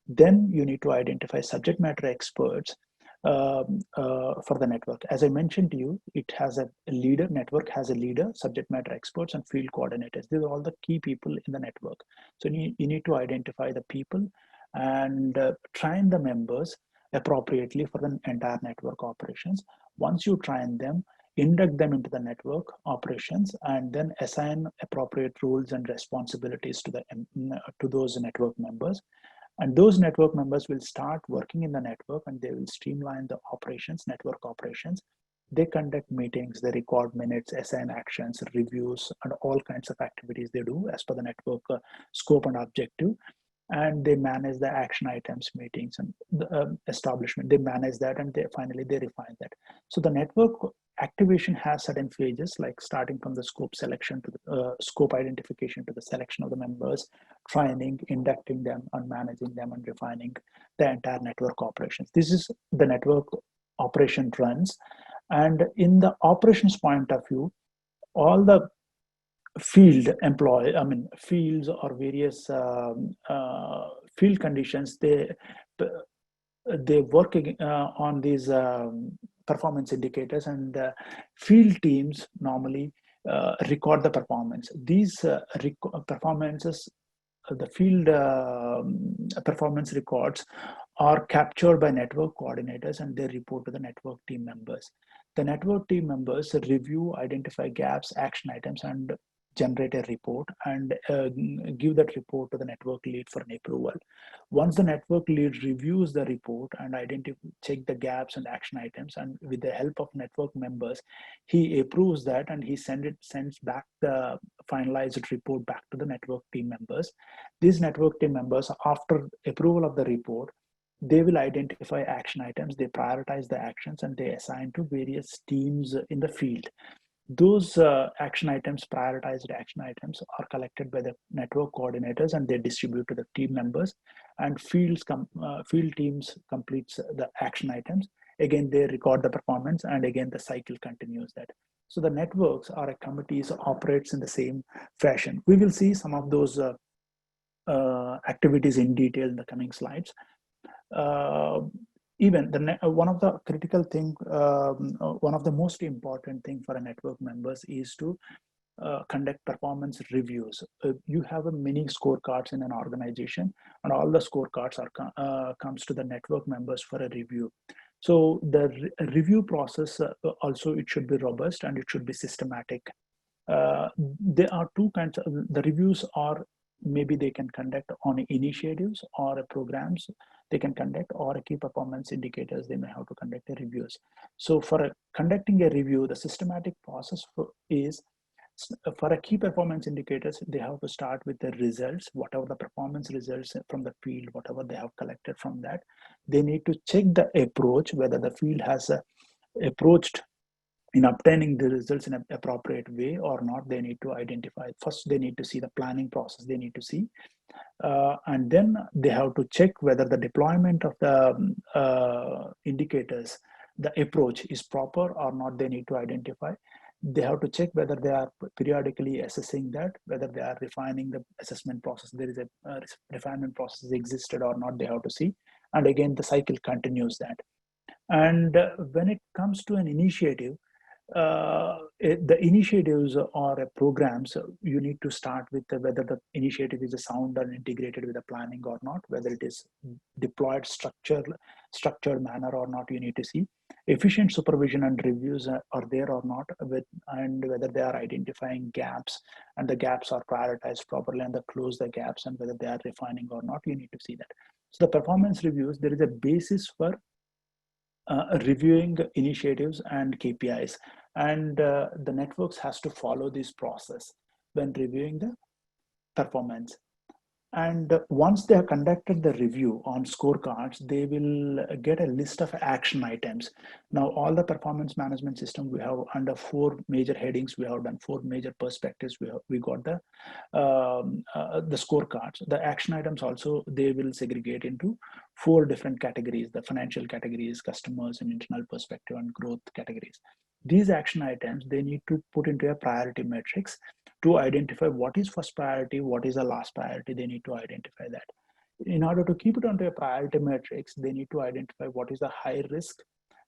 Then you need to identify subject matter experts, and you need to identify the scope of the network and objectives of the network, and you need to document clearly. Then you need to identify the for the network. As I mentioned to you, it has a leader, network has a leader, subject matter experts, and field coordinators. These are all the key people in the network. So you need to identify the people and train the members appropriately for the entire network operations. Once you train them, induct them into the network operations, and then assign appropriate roles and responsibilities to those network members. And those network members will start working in the network, and they will streamline the operations, network operations. They conduct meetings, they record minutes, assign actions, reviews, and all kinds of activities they do as per the network scope and objective. And they manage the action items, meetings, and the establishment. They manage that, and finally they refine that. So the network activation has certain phases, like starting from the scope selection to the scope identification to the selection of the members, training, inducting them, and managing them, and refining the entire network operations. This is the network operation runs. And in the operations point of view, all the fields or various field conditions, they work on these performance indicators, and field teams normally record the performance. These performances, the field performance records are captured by network coordinators, and they report to the network team members. The network team members review, identify gaps, action items, and generate a report, and give that report to the network lead for an approval. Once the network lead reviews the report and check the gaps and action items, and with the help of network members, he approves that, and he sends back the finalized report back to the network team members. These network team members, after approval of the report, they will identify action items, they prioritize the actions, and they assign to various teams in the field. Those action items, prioritized action items, are collected by the network coordinators, and they distribute to the team members, and field teams completes the action items. Again, they record the performance, and again, the cycle continues that. So the networks or committees operates in the same fashion. We will see some of those activities in detail in the coming slides. Even one of the critical thing, one of the most important thing for a network members is to conduct performance reviews. You have many scorecards in an organization, and all the scorecards are comes to the network members for a review. So the review process also, it should be robust and it should be systematic. There are two kinds of the reviews are, maybe they can conduct on initiatives or programs they can conduct, or key performance indicators, they may have to conduct the reviews. So for conducting a review, the systematic process is, for a key performance indicators, they have to start with the results, whatever the performance results from the field, whatever they have collected from that. They need to check the approach, whether the field has approached in obtaining the results in an appropriate way or not. They need to identify. First, they need to see the planning process. They need to see, and then they have to check whether the deployment of the indicators, the approach is proper or not. They need to identify. They have to check whether they are periodically assessing that, whether they are refining the assessment process. There is a refinement process existed or not. They have to see, and again, the cycle continues that. And when it comes to an initiative, the initiatives or programs, you need to start with whether the initiative is a sound and integrated with the planning or not, whether it is deployed structured manner or not. You need to see efficient supervision and reviews are there or not, and whether they are identifying gaps and the gaps are prioritized properly and they close the gaps, and whether they are refining or not. You need to see that. So the performance reviews, there is a basis for reviewing initiatives and KPIs, and the networks has to follow this process when reviewing the performance. And once they have conducted the review on scorecards, they will get a list of action items. Now, all the performance management system, we have under 4 major headings. We have done 4 major perspectives. We got the scorecards. The action items also, they will segregate into 4 different categories: the financial categories, customers and internal perspective, and growth categories. These action items, they need to put into a priority matrix to identify what is first priority, what is the last priority. They need to identify that. In order to keep it onto a priority matrix, they need to identify what is the high risk,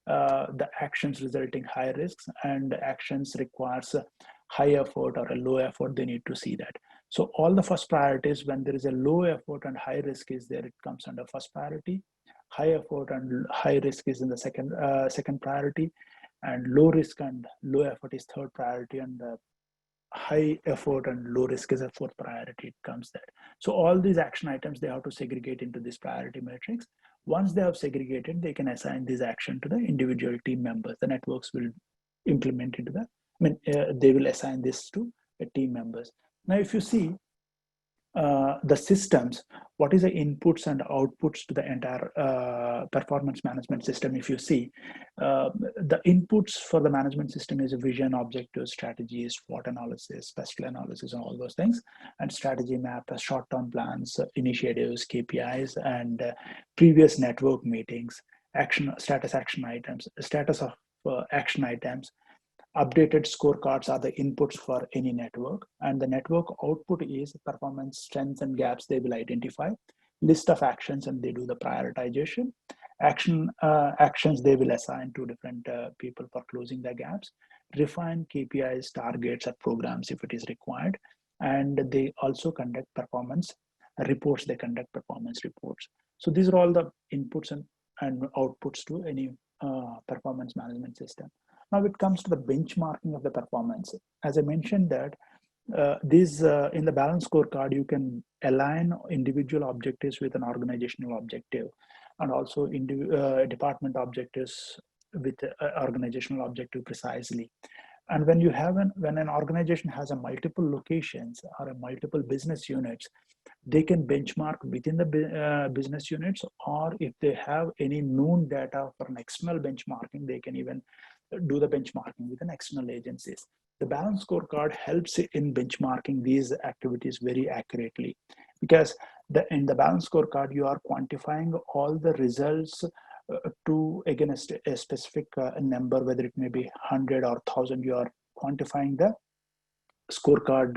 the actions resulting high risks, and actions requires a high effort or a low effort. They need to see that. So all the first priorities, when there is a low effort and high risk is there, it comes under first priority. High effort and high risk is in the second priority, and low risk and low effort is third priority, and high effort and low risk is a fourth priority. It comes there. So all these action items, they have to segregate into this priority matrix. Once they have segregated, they can assign this action to the individual team members. The networks will implement into the, they will assign this to the team members. Now, if you see the systems, what is the inputs and outputs to the entire performance management system? If you see, the inputs for the management system is a vision, objectives, strategies, SWOT analysis, special analysis, and all those things, and strategy map, short-term plans, initiatives, KPIs, and previous network meetings, status of action items. Updated scorecards are the inputs for any network, and the network output is performance strengths and gaps they will identify, list of actions, and they do the prioritization. Actions they will assign to different people for closing the gaps, refine KPIs, targets, or programs if it is required, and they also conduct performance reports. They conduct performance reports. So these are all the inputs and outputs to any performance management system. Now it comes to the benchmarking of the performance. As I mentioned that in the balanced scorecard, you can align individual objectives with an organizational objective, and also department objectives with organizational objective precisely. And when an organization has a multiple locations or a multiple business units, they can benchmark within the business units, or if they have any known data for an external benchmarking, they can even do the benchmarking with an external agencies. The balanced scorecard helps in benchmarking these activities very accurately, because in the balanced scorecard, you are quantifying all the results to against a specific number, whether it may be 100 or 1,000. You are quantifying the scorecard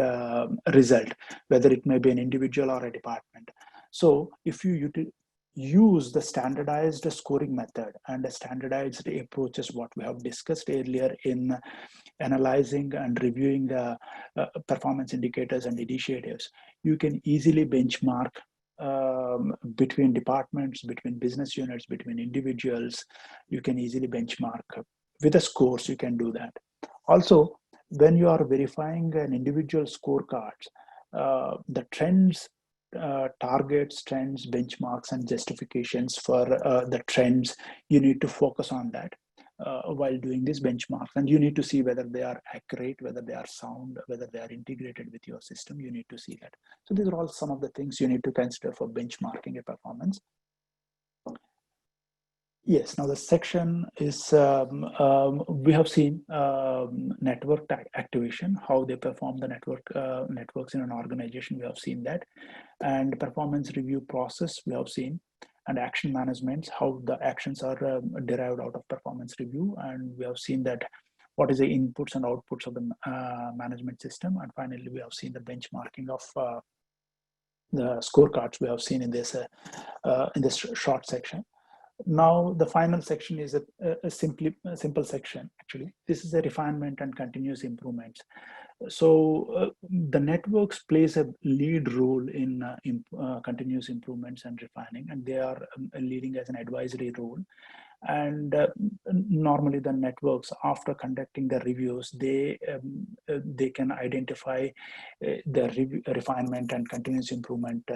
result, whether it may be an individual or a department. So if you use the standardized scoring method and the standardized approaches, what we have discussed earlier in analyzing and reviewing the performance indicators and initiatives, you can easily benchmark between departments, between business units, between individuals. You can easily benchmark with the scores. You can do that. Also, when you are verifying an individual scorecards, the trends, targets, trends, benchmarks, and justifications for the trends, you need to focus on that while doing this benchmark. And you need to see whether they are accurate, whether they are sound, whether they are integrated with your system. You need to see that. So these are all some of the things you need to consider for benchmarking a performance. Yes, now the section is, we have seen network activation, how they perform the networks in an organization. We have seen that. And performance review process, we have seen. And action management, how the actions are derived out of performance review. And we have seen that what is the inputs and outputs of the management system. And finally, we have seen the benchmarking of the scorecards we have seen in this short section. Now, the final section is a simple section, actually. This is a refinement and continuous improvements. So the networks plays a lead role in continuous improvements and refining, and they are leading as an advisory role. And normally the networks, after conducting the reviews, they can identify the refinement and continuous improvement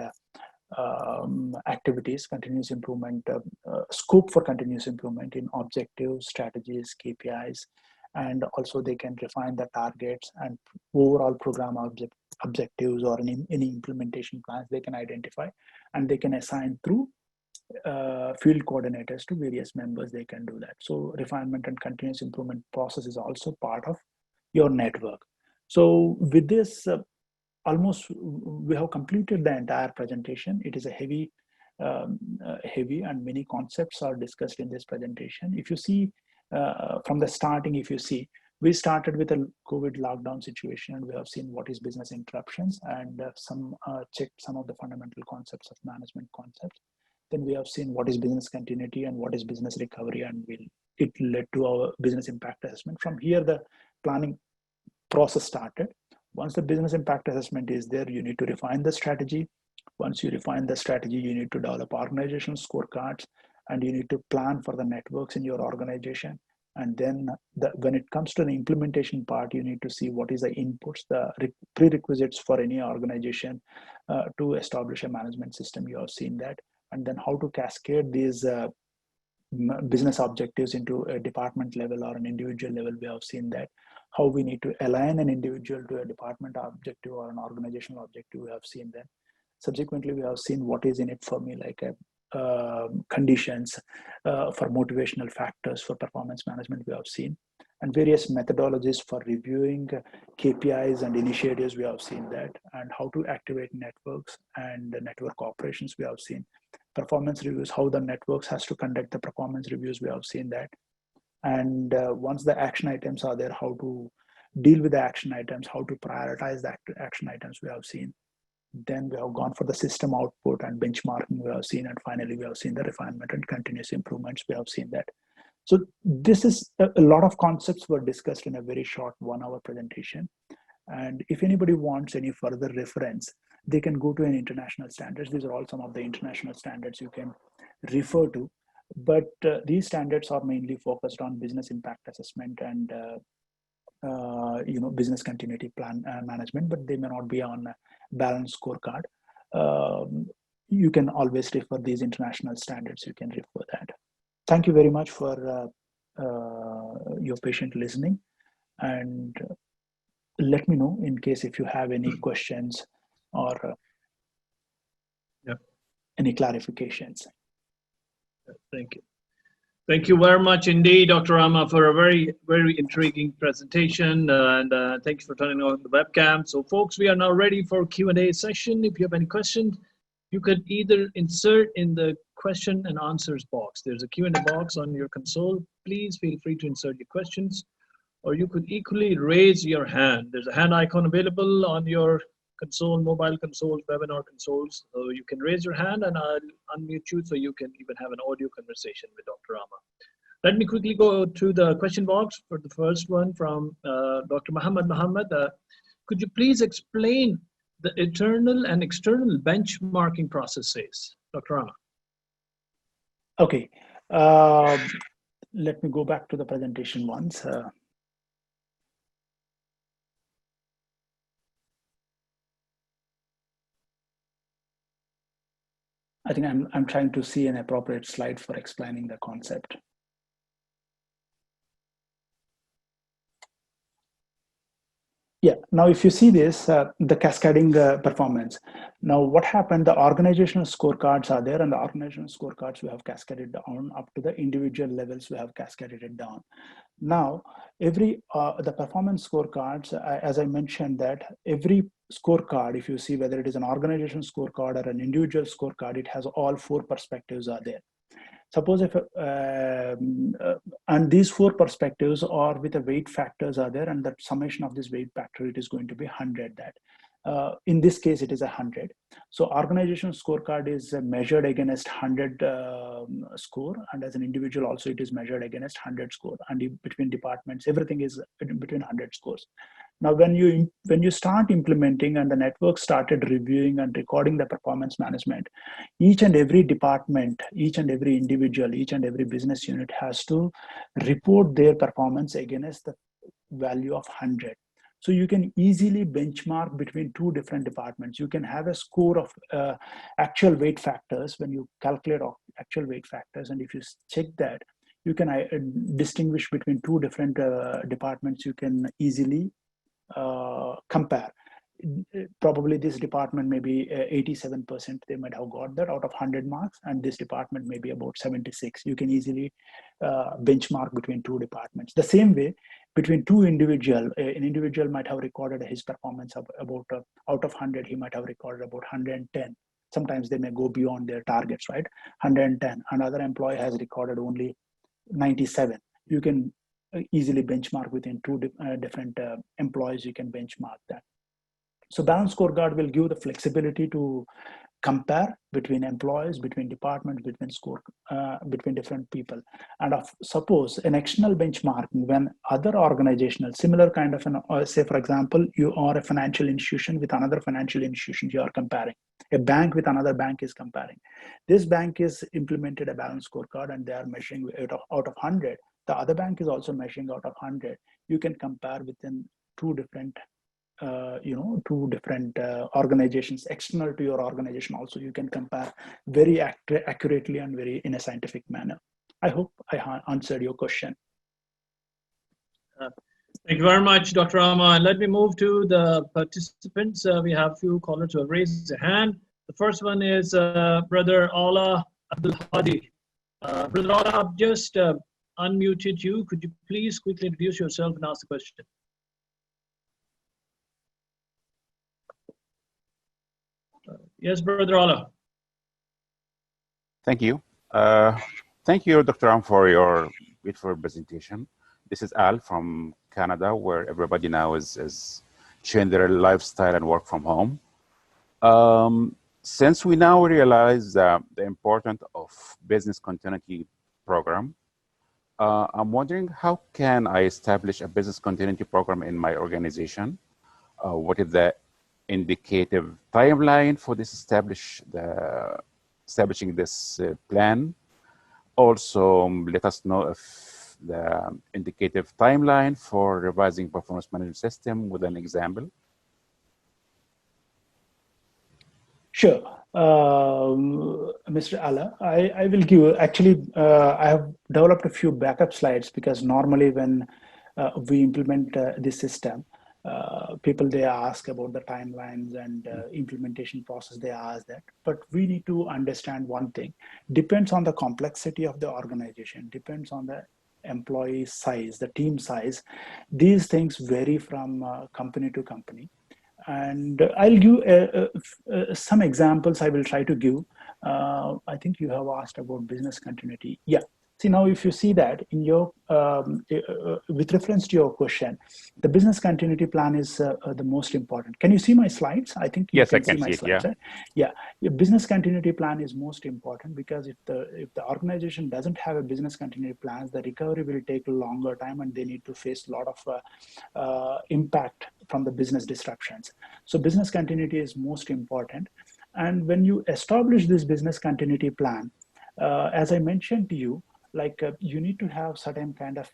activities, continuous improvement, scope for continuous improvement in objectives, strategies, KPIs, and also they can refine the targets and overall program objectives or any implementation plans they can identify, and they can assign through field coordinators to various members. They can do that. So refinement and continuous improvement process is also part of your network. So with this, almost we have completed the entire presentation. It is a heavy and many concepts are discussed in this presentation. If you see from the starting, if you see, We started with a COVID lockdown situation, and we have seen what is business interruptions, and checked some of the fundamental concepts of management concepts. Then we have seen what is business continuity and what is business recovery, and it led to our business impact assessment. From here, the planning process started. Once the business impact assessment is there, you need to refine the strategy. Once you refine the strategy, you need to develop organizational scorecards, and you need to plan for the networks in your organization. And then when it comes to the implementation part, you need to see what is the inputs, the prerequisites for any organization to establish a management system. You have seen that. And then how to cascade these business objectives into a department level or an individual level. We have seen that. How we need to align an individual to a department objective or an organizational objective. We have seen that. Subsequently, we have seen what is in it for me, like conditions for motivational factors for performance management. We have seen, and various methodologies for reviewing KPIs and initiatives. We have seen that, and how to activate networks and network operations. We have seen performance reviews, how the networks has to conduct the performance reviews. We have seen that. And once the action items are there, how to deal with the action items, how to prioritize the action items. We have seen. Then we have gone for the system output and benchmarking. We have seen, and finally we have seen the refinement and continuous improvements. We have seen that. So this is a lot of concepts were discussed in a very short 1-hour presentation. And if anybody wants any further reference, they can go to an international standards. These are all some of the international standards you can refer to. But these standards are mainly focused on business impact assessment and business continuity plan management, but they may not be on a balanced scorecard. You can always refer these international standards. You can refer that. Thank you very much for your patient listening, and let me know in case if you have any questions or any clarifications. Thank you. Thank you very much indeed, Dr. Rama, for a very, very intriguing presentation, and thank you for turning on the webcam. So folks, we are now ready for Q&A session. If you have any questions, you could either insert in the question and answers box. There's a Q&A box on your console. Please feel free to insert your questions, or you could equally raise your hand. There's a hand icon available on your console, mobile consoles, webinar consoles. So you can raise your hand and I'll unmute you so you can even have an audio conversation with Dr. Rama. Let me quickly go to the question box for the first one from Dr. Mohamed. Could you please explain the internal and external benchmarking processes, Dr. Rama? Okay. Let me go back to the presentation once. I think I'm trying to see an appropriate slide for explaining the concept. Yeah, now if you see this, the cascading performance. Now what happened, the organizational scorecards are there, and the organizational scorecards we have cascaded down up to the individual levels, we have cascaded it down. Now, the performance scorecards, as I mentioned that every scorecard, if you see whether it is an organization scorecard or an individual scorecard, it has all 4 perspectives are there. Suppose if, and these 4 perspectives are with the weight factors are there, and the summation of this weight factor, it is going to be 100 that. In this case, it is 100. So organizational scorecard is measured against 100 score, and as an individual also it is measured against 100 score, and between departments, everything is between 100 scores. Now, when you start implementing and the network started reviewing and recording the performance management, each and every department, each and every individual, each and every business unit has to report their performance against the value of 100. So you can easily benchmark between 2 different departments. You can have a score of actual weight factors when you calculate actual weight factors. And if you check that, you can distinguish between 2 different departments. You can easily compare. Probably this department may be 87%, they might have got that out of 100 marks, and this department may be about 76. You can easily benchmark between 2 departments. The same way, between 2 individuals, an individual might have recorded his performance of about out of 100, he might have recorded about 110. Sometimes they may go beyond their targets, right? 110. Another employee has recorded only 97. You can easily benchmark within two different employees. You can benchmark that. So balanced scorecard will give the flexibility to compare between employees, between departments, between different people. And suppose an external benchmarking when other organizational, similar kind of say for example, you are a financial institution with another financial institution you are comparing. A bank with another bank is comparing. This bank is implemented a balanced scorecard and they are measuring out of 100. The other bank is also measuring out of 100. You can compare within two different organizations external to your organization. Also, you can compare very accurately and very in a scientific manner. I hope I answered your question. Thank you very much, Dr. Rama. Let me move to the participants. We have a few callers who have raised their hand. The first one is Brother Allah Abdul Hadi. Brother Allah, I've just unmuted you. Could you please quickly introduce yourself and ask the question? Yes, Brother Allah. Thank you. Thank you, Dr. Ram, for your beautiful presentation. This is Al from Canada, where everybody now is changing their lifestyle and work from home. Since we now realize the importance of business continuity program, I'm wondering how can I establish a business continuity program in my organization? What is the indicative timeline for this establishing this plan? Also, let us know if the indicative timeline for revising performance management system with an example. Sure. Mr. Allah, I will give, actually, I have developed a few backup slides because normally when we implement this system, people, they ask about the timelines and implementation process, they ask that. But we need to understand one thing, depends on the complexity of the organization, depends on the employee size, the team size. These things vary from company to company. And I'll give some examples I will try to give. I think you have asked about business continuity. Yeah. See, now if you see that in your, with reference to your question, the business continuity plan is the most important. Can you see my slides? I think you can see my slides, right? Yeah. Your business continuity plan is most important because if the organization doesn't have a business continuity plan, the recovery will take a longer time and they need to face a lot of impact from the business disruptions. So business continuity is most important. And when you establish this business continuity plan, as I mentioned to you, like you need to have certain kind of,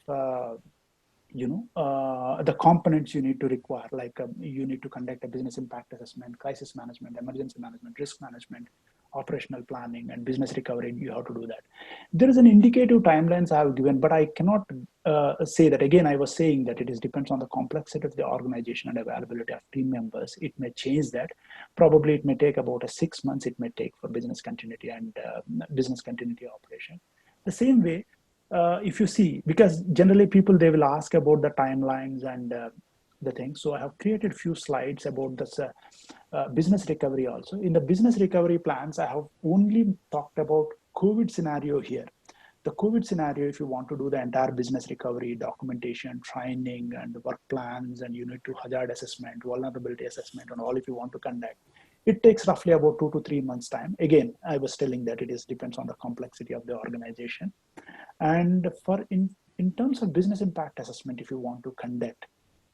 the components you need to require, like you need to conduct a business impact assessment, crisis management, emergency management, risk management, operational planning, and business recovery. You have to do that. There is an indicative timelines I have given, but I cannot say that. Again, I was saying that it depends on the complexity of the organization and availability of team members. It may change that. Probably it may take about 6 months. It may take for business continuity and business continuity operation. The same way, if you see, because generally people, they will ask about the timelines and the things. So I have created a few slides about this business recovery also. In the business recovery plans, I have only talked about COVID scenario here. The COVID scenario, if you want to do the entire business recovery, documentation, training, and work plans, and you need to hazard assessment, vulnerability assessment, and all if you want to conduct, it takes roughly about 2 to 3 months time. Again, I was telling that it depends on the complexity of the organization. And for in terms of business impact assessment, if you want to conduct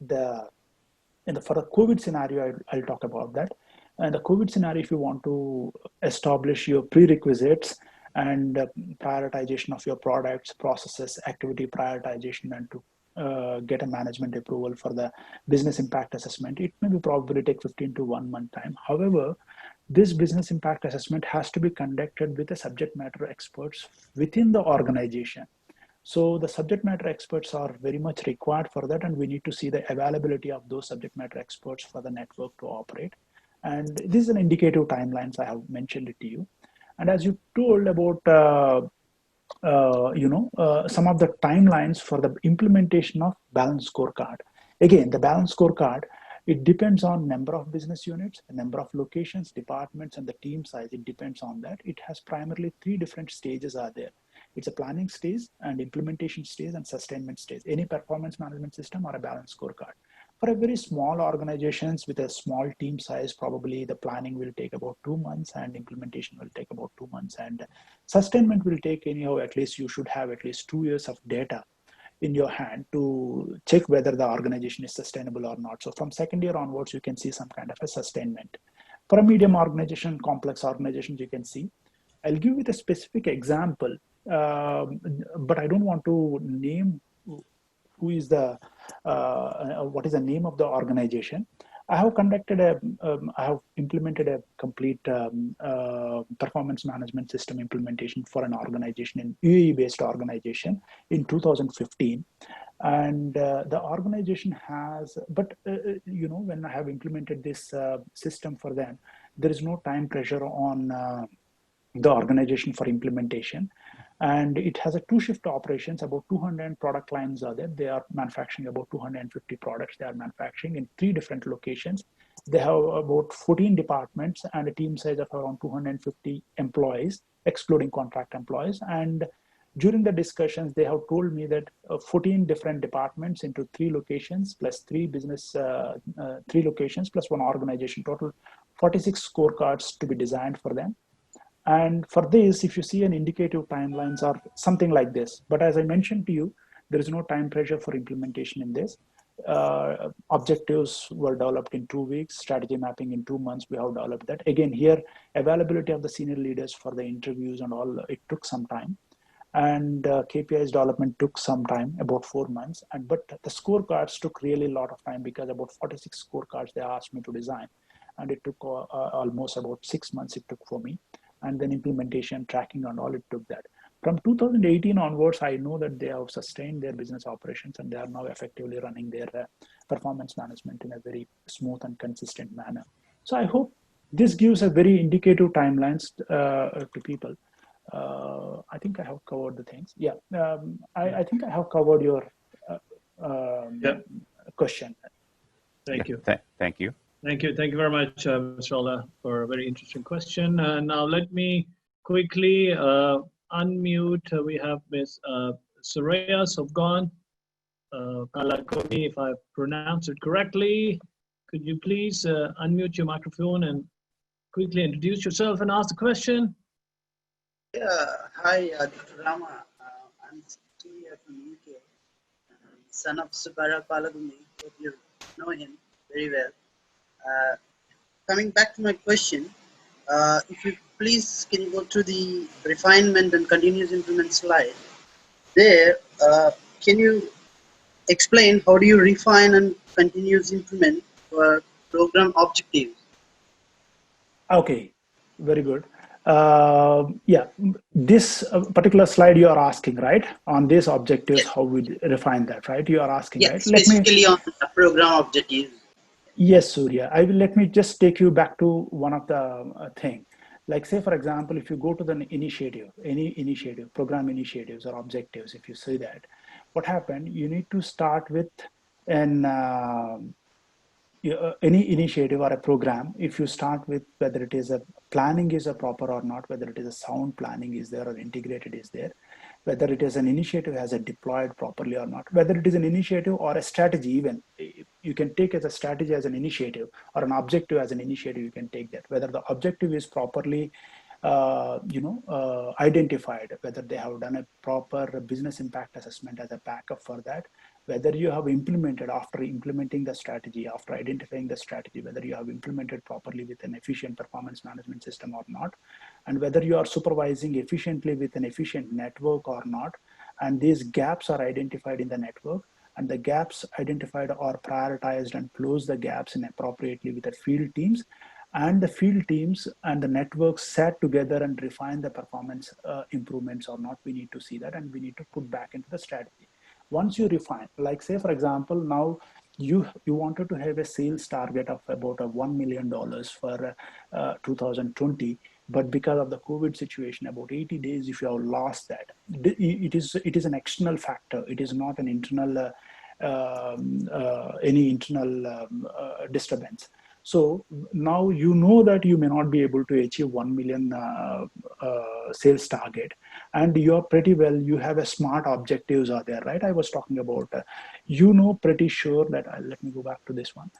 for the COVID scenario, I'll talk about that. And the COVID scenario, if you want to establish your prerequisites and prioritization of your products, processes, activity prioritization, and to get a management approval for the business impact assessment, it may probably take 15 to 1 month time. However, this business impact assessment has to be conducted with the subject matter experts within the organization. So the subject matter experts are very much required for that, and we need to see the availability of those subject matter experts for the network to operate. And this is an indicative timelines I have mentioned it to you. And as you told about some of the timelines for the implementation of balanced scorecard. Again, the balanced scorecard, it depends on number of business units, the number of locations, departments, and the team size. It depends on that. It has primarily 3 different stages are there. It's a planning stage and implementation stage and sustainment stage. Any performance management system or a balanced scorecard. For a very small organizations with a small team size, probably the planning will take about 2 months and implementation will take about 2 months, and sustainment will take anyhow, at least you should have at least 2 years of data in your hand to check whether the organization is sustainable or not. So from second year onwards, you can see some kind of a sustainment. For a medium organization, complex organizations, you can see. I'll give you the specific example, but I don't want to name who is the, what is the name of the organization. I have conducted I have implemented a complete performance management system implementation for an organization, an UAE-based organization in 2015. And the organization has, but you know, when I have implemented this system for them, there is no time pressure on the organization for implementation. And it has a 2-shift operations. About 200 product lines are there. They are manufacturing about 250 products. They are manufacturing in 3 different locations. They have about 14 departments and a team size of around 250 employees, excluding contract employees. And during the discussions, they have told me that 14 different departments into 3 locations plus 3 business, 3 locations plus 1 organization, total 46 scorecards to be designed for them. And for this, if you see an indicative timelines or something like this, but as I mentioned to you, there is no time pressure for implementation in this. Objectives were developed in 2 weeks, strategy mapping in 2 months, we have developed that. Again, here, availability of the senior leaders for the interviews and all, it took some time. And KPIs development took some time, about 4 months. But the scorecards took really a lot of time because about 46 scorecards they asked me to design. And it took almost about 6 months it took for me. And then implementation, tracking and all, it took that. From 2018 onwards, I know that they have sustained their business operations and they are now effectively running their performance management in a very smooth and consistent manner. So I hope this gives a very indicative timelines to people. I think I have covered the things. Yeah, I think I have covered your question. Thank you. Thank you. Thank you. Thank you very much, Mr. Allah, for a very interesting question. Now let me quickly unmute. We have Ms. Soraya Sofgan Kalakoni, if I pronounced it correctly. Could you please unmute your microphone and quickly introduce yourself and ask the question? Yeah, hi, Dr. Rama. I'm here from UK, son of Subara Palagumi. Hope you know him very well. Coming back to my question, if you please can you go to the refinement and continuous improvement slide. There, can you explain how do you refine and continuous implement for program objectives? Okay, very good. Yeah, this particular slide you are asking, right? On these objectives, yes. How we refine that, right? You are asking, yes, right? Specifically on the program objectives. Yes, Surya. Let me just take you back to one of the thing. Like say, for example, if you go to the initiative, any initiative, program initiatives or objectives, if you see that, what happened, you need to start with an any initiative or a program. If you start with whether it is a planning is a proper or not, whether it is a sound planning is there or integrated is there, whether it is an initiative has a deployed properly or not, whether it is an initiative or a strategy, even you can take as a strategy as an initiative or an objective as an initiative, you can take that, whether the objective is properly identified, whether they have done a proper business impact assessment as a backup for that, whether you have implemented after implementing the strategy, after identifying the strategy, whether you have implemented properly with an efficient performance management system or not, and whether you are supervising efficiently with an efficient network or not, and these gaps are identified in the network, and the gaps identified are prioritized and close the gaps in appropriately with the field teams, and the field teams and the networks sat together and refine the performance improvements or not. We need to see that, and we need to put back into the strategy. Once you refine, like say, for example, now you wanted to have a sales target of about $1 million for 2020, but because of the COVID situation, about 80 days, if you have lost that, it is an external factor. It is not an internal, any internal disturbance. So now you know that you may not be able to achieve 1 million sales target, and you're pretty well, you have a smart objectives are there, right? I was talking about, you know, pretty sure that, let me go back to this one.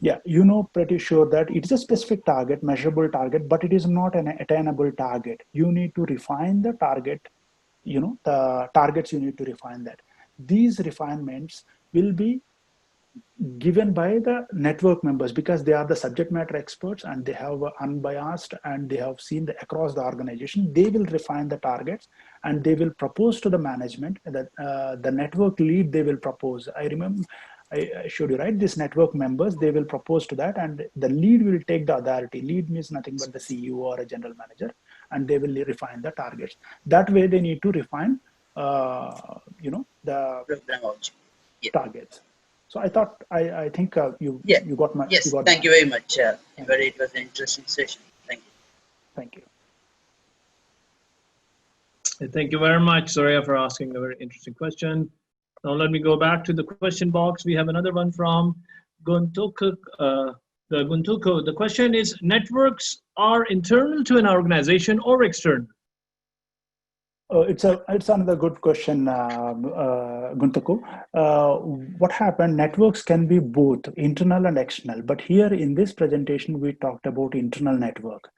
Yeah, you know pretty sure that it's a specific target, measurable target, but it is not an attainable target. You need to refine the target, you know, the targets, you need to refine that. These refinements will be given by the network members because they are the subject matter experts and they have unbiased and they have seen across the organization. They will refine the targets and they will propose to the management that the network lead, they will propose. I remember I showed you, right? These network members, they will propose to that and the lead will take the authority. Lead means nothing but the CEO or a general manager, and they will refine the targets. That way they need to refine, you know, the targets. So I thought, I think you got my. Yes, you got thank you very much. It was an interesting session. Thank you. Thank you. Thank you very much, Soraya, for asking a very interesting question. Now let me go back to the question box. We have another one from Guntuko. Guntuko. The question is, networks are internal to an organization or external? It's another good question, Guntuko. What happened? Networks can be both internal and external, but here in this presentation we talked about internal network.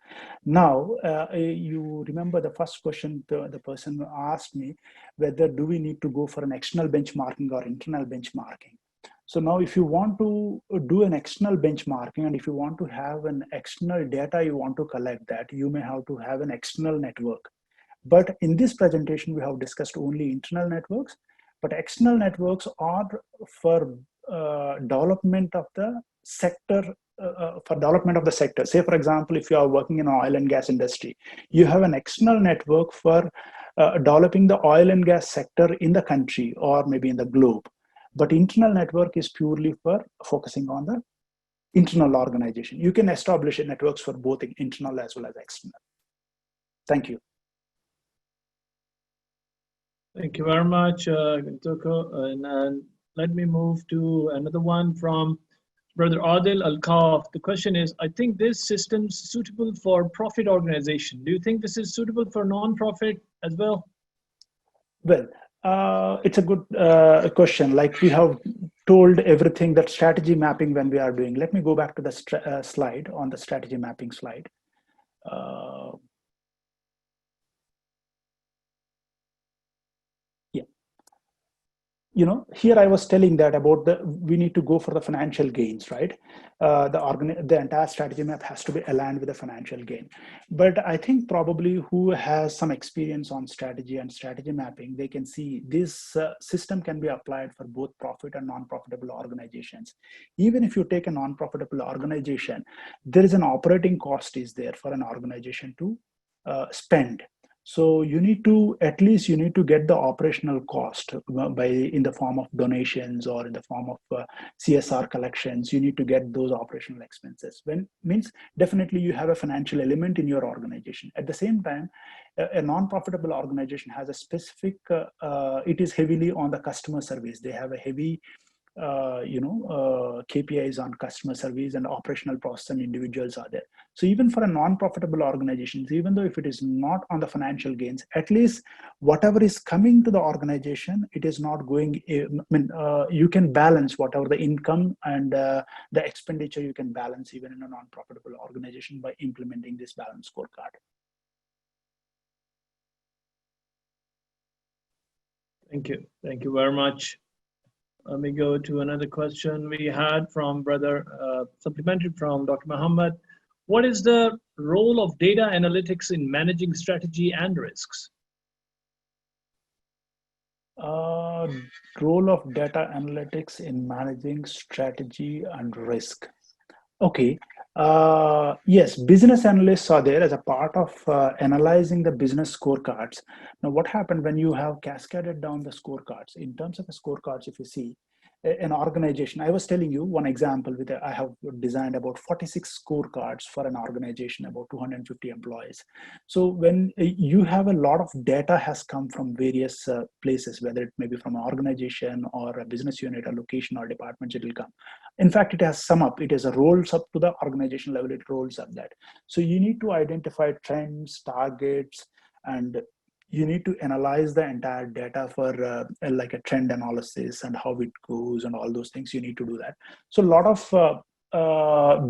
Now you remember the first question the person asked me, whether do we need to go for an external benchmarking or internal benchmarking. So now if you want to do an external benchmarking and if you want to have an external data, you want to collect that, you may have to have an external network. But in this presentation, we have discussed only internal networks, but external networks are for development of the sector, Say, for example, if you are working in oil and gas industry, you have an external network for developing the oil and gas sector in the country or maybe in the globe. But internal network is purely for focusing on the internal organization. You can establish networks for both internal as well as external. Thank you. Thank you very much, Guntuko. And let me move to another one from Brother Adil Al-Kaf. The question is, I think this system is suitable for profit organization. Do you think this is suitable for non-profit as well? Well, it's a good question. Like we have told everything that strategy mapping when we are doing. Let me go back to the slide on the strategy mapping slide. You know, here I was telling that about we need to go for the financial gains, right? The entire strategy map has to be aligned with the financial gain. But I think probably who has some experience on strategy and strategy mapping, they can see this system can be applied for both profit and non-profitable organizations. Even if you take a non-profitable organization, there is an operating cost is there for an organization to spend. So you need to, at least you need to get the operational cost in the form of donations or in the form of CSR collections. You need to get those operational expenses. Means definitely you have a financial element in your organization. At the same time, a non-profitable organization has a specific, it is heavily on the customer service. They have a heavy KPIs on customer service and operational process, and individuals are there. So even for a non-profitable organization, even though if it is not on the financial gains, at least whatever is coming to the organization, it is not going, you can balance whatever the income and the expenditure, you can balance even in a non-profitable organization by implementing this balance scorecard. Thank you. Thank you very much. Let me go to another question we had from supplementary from Dr. Mohamed. What is the role of data analytics in managing strategy and risks? Role of data analytics in managing strategy and risk. Okay. Yes, business analysts are there as a part of analyzing the business scorecards. Now, what happened when you have cascaded down the scorecards? In terms of the scorecards, if you see, an organization. I was telling you one example with I have designed about 46 scorecards for an organization, about 250 employees. So when you have a lot of data has come from various places, whether it may be from an organization or a business unit, a location or department, it will come. In fact, it has sum up, it is a rolls up to the organization level, it rolls up that. So you need to identify trends, targets, and you need to analyze the entire data for like a trend analysis and how it goes and all those things. You need to do that. So a lot of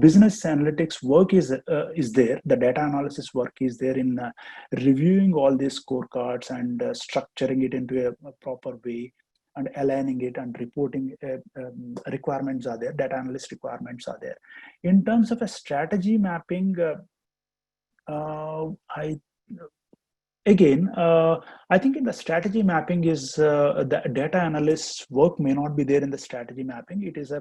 business analytics work is there. The data analysis work is there in reviewing all these scorecards and structuring it into a proper way and aligning it and reporting requirements are there. Data analyst requirements are there. In terms of a strategy mapping, I think in the strategy mapping is the data analysts work may not be there in the strategy mapping. It is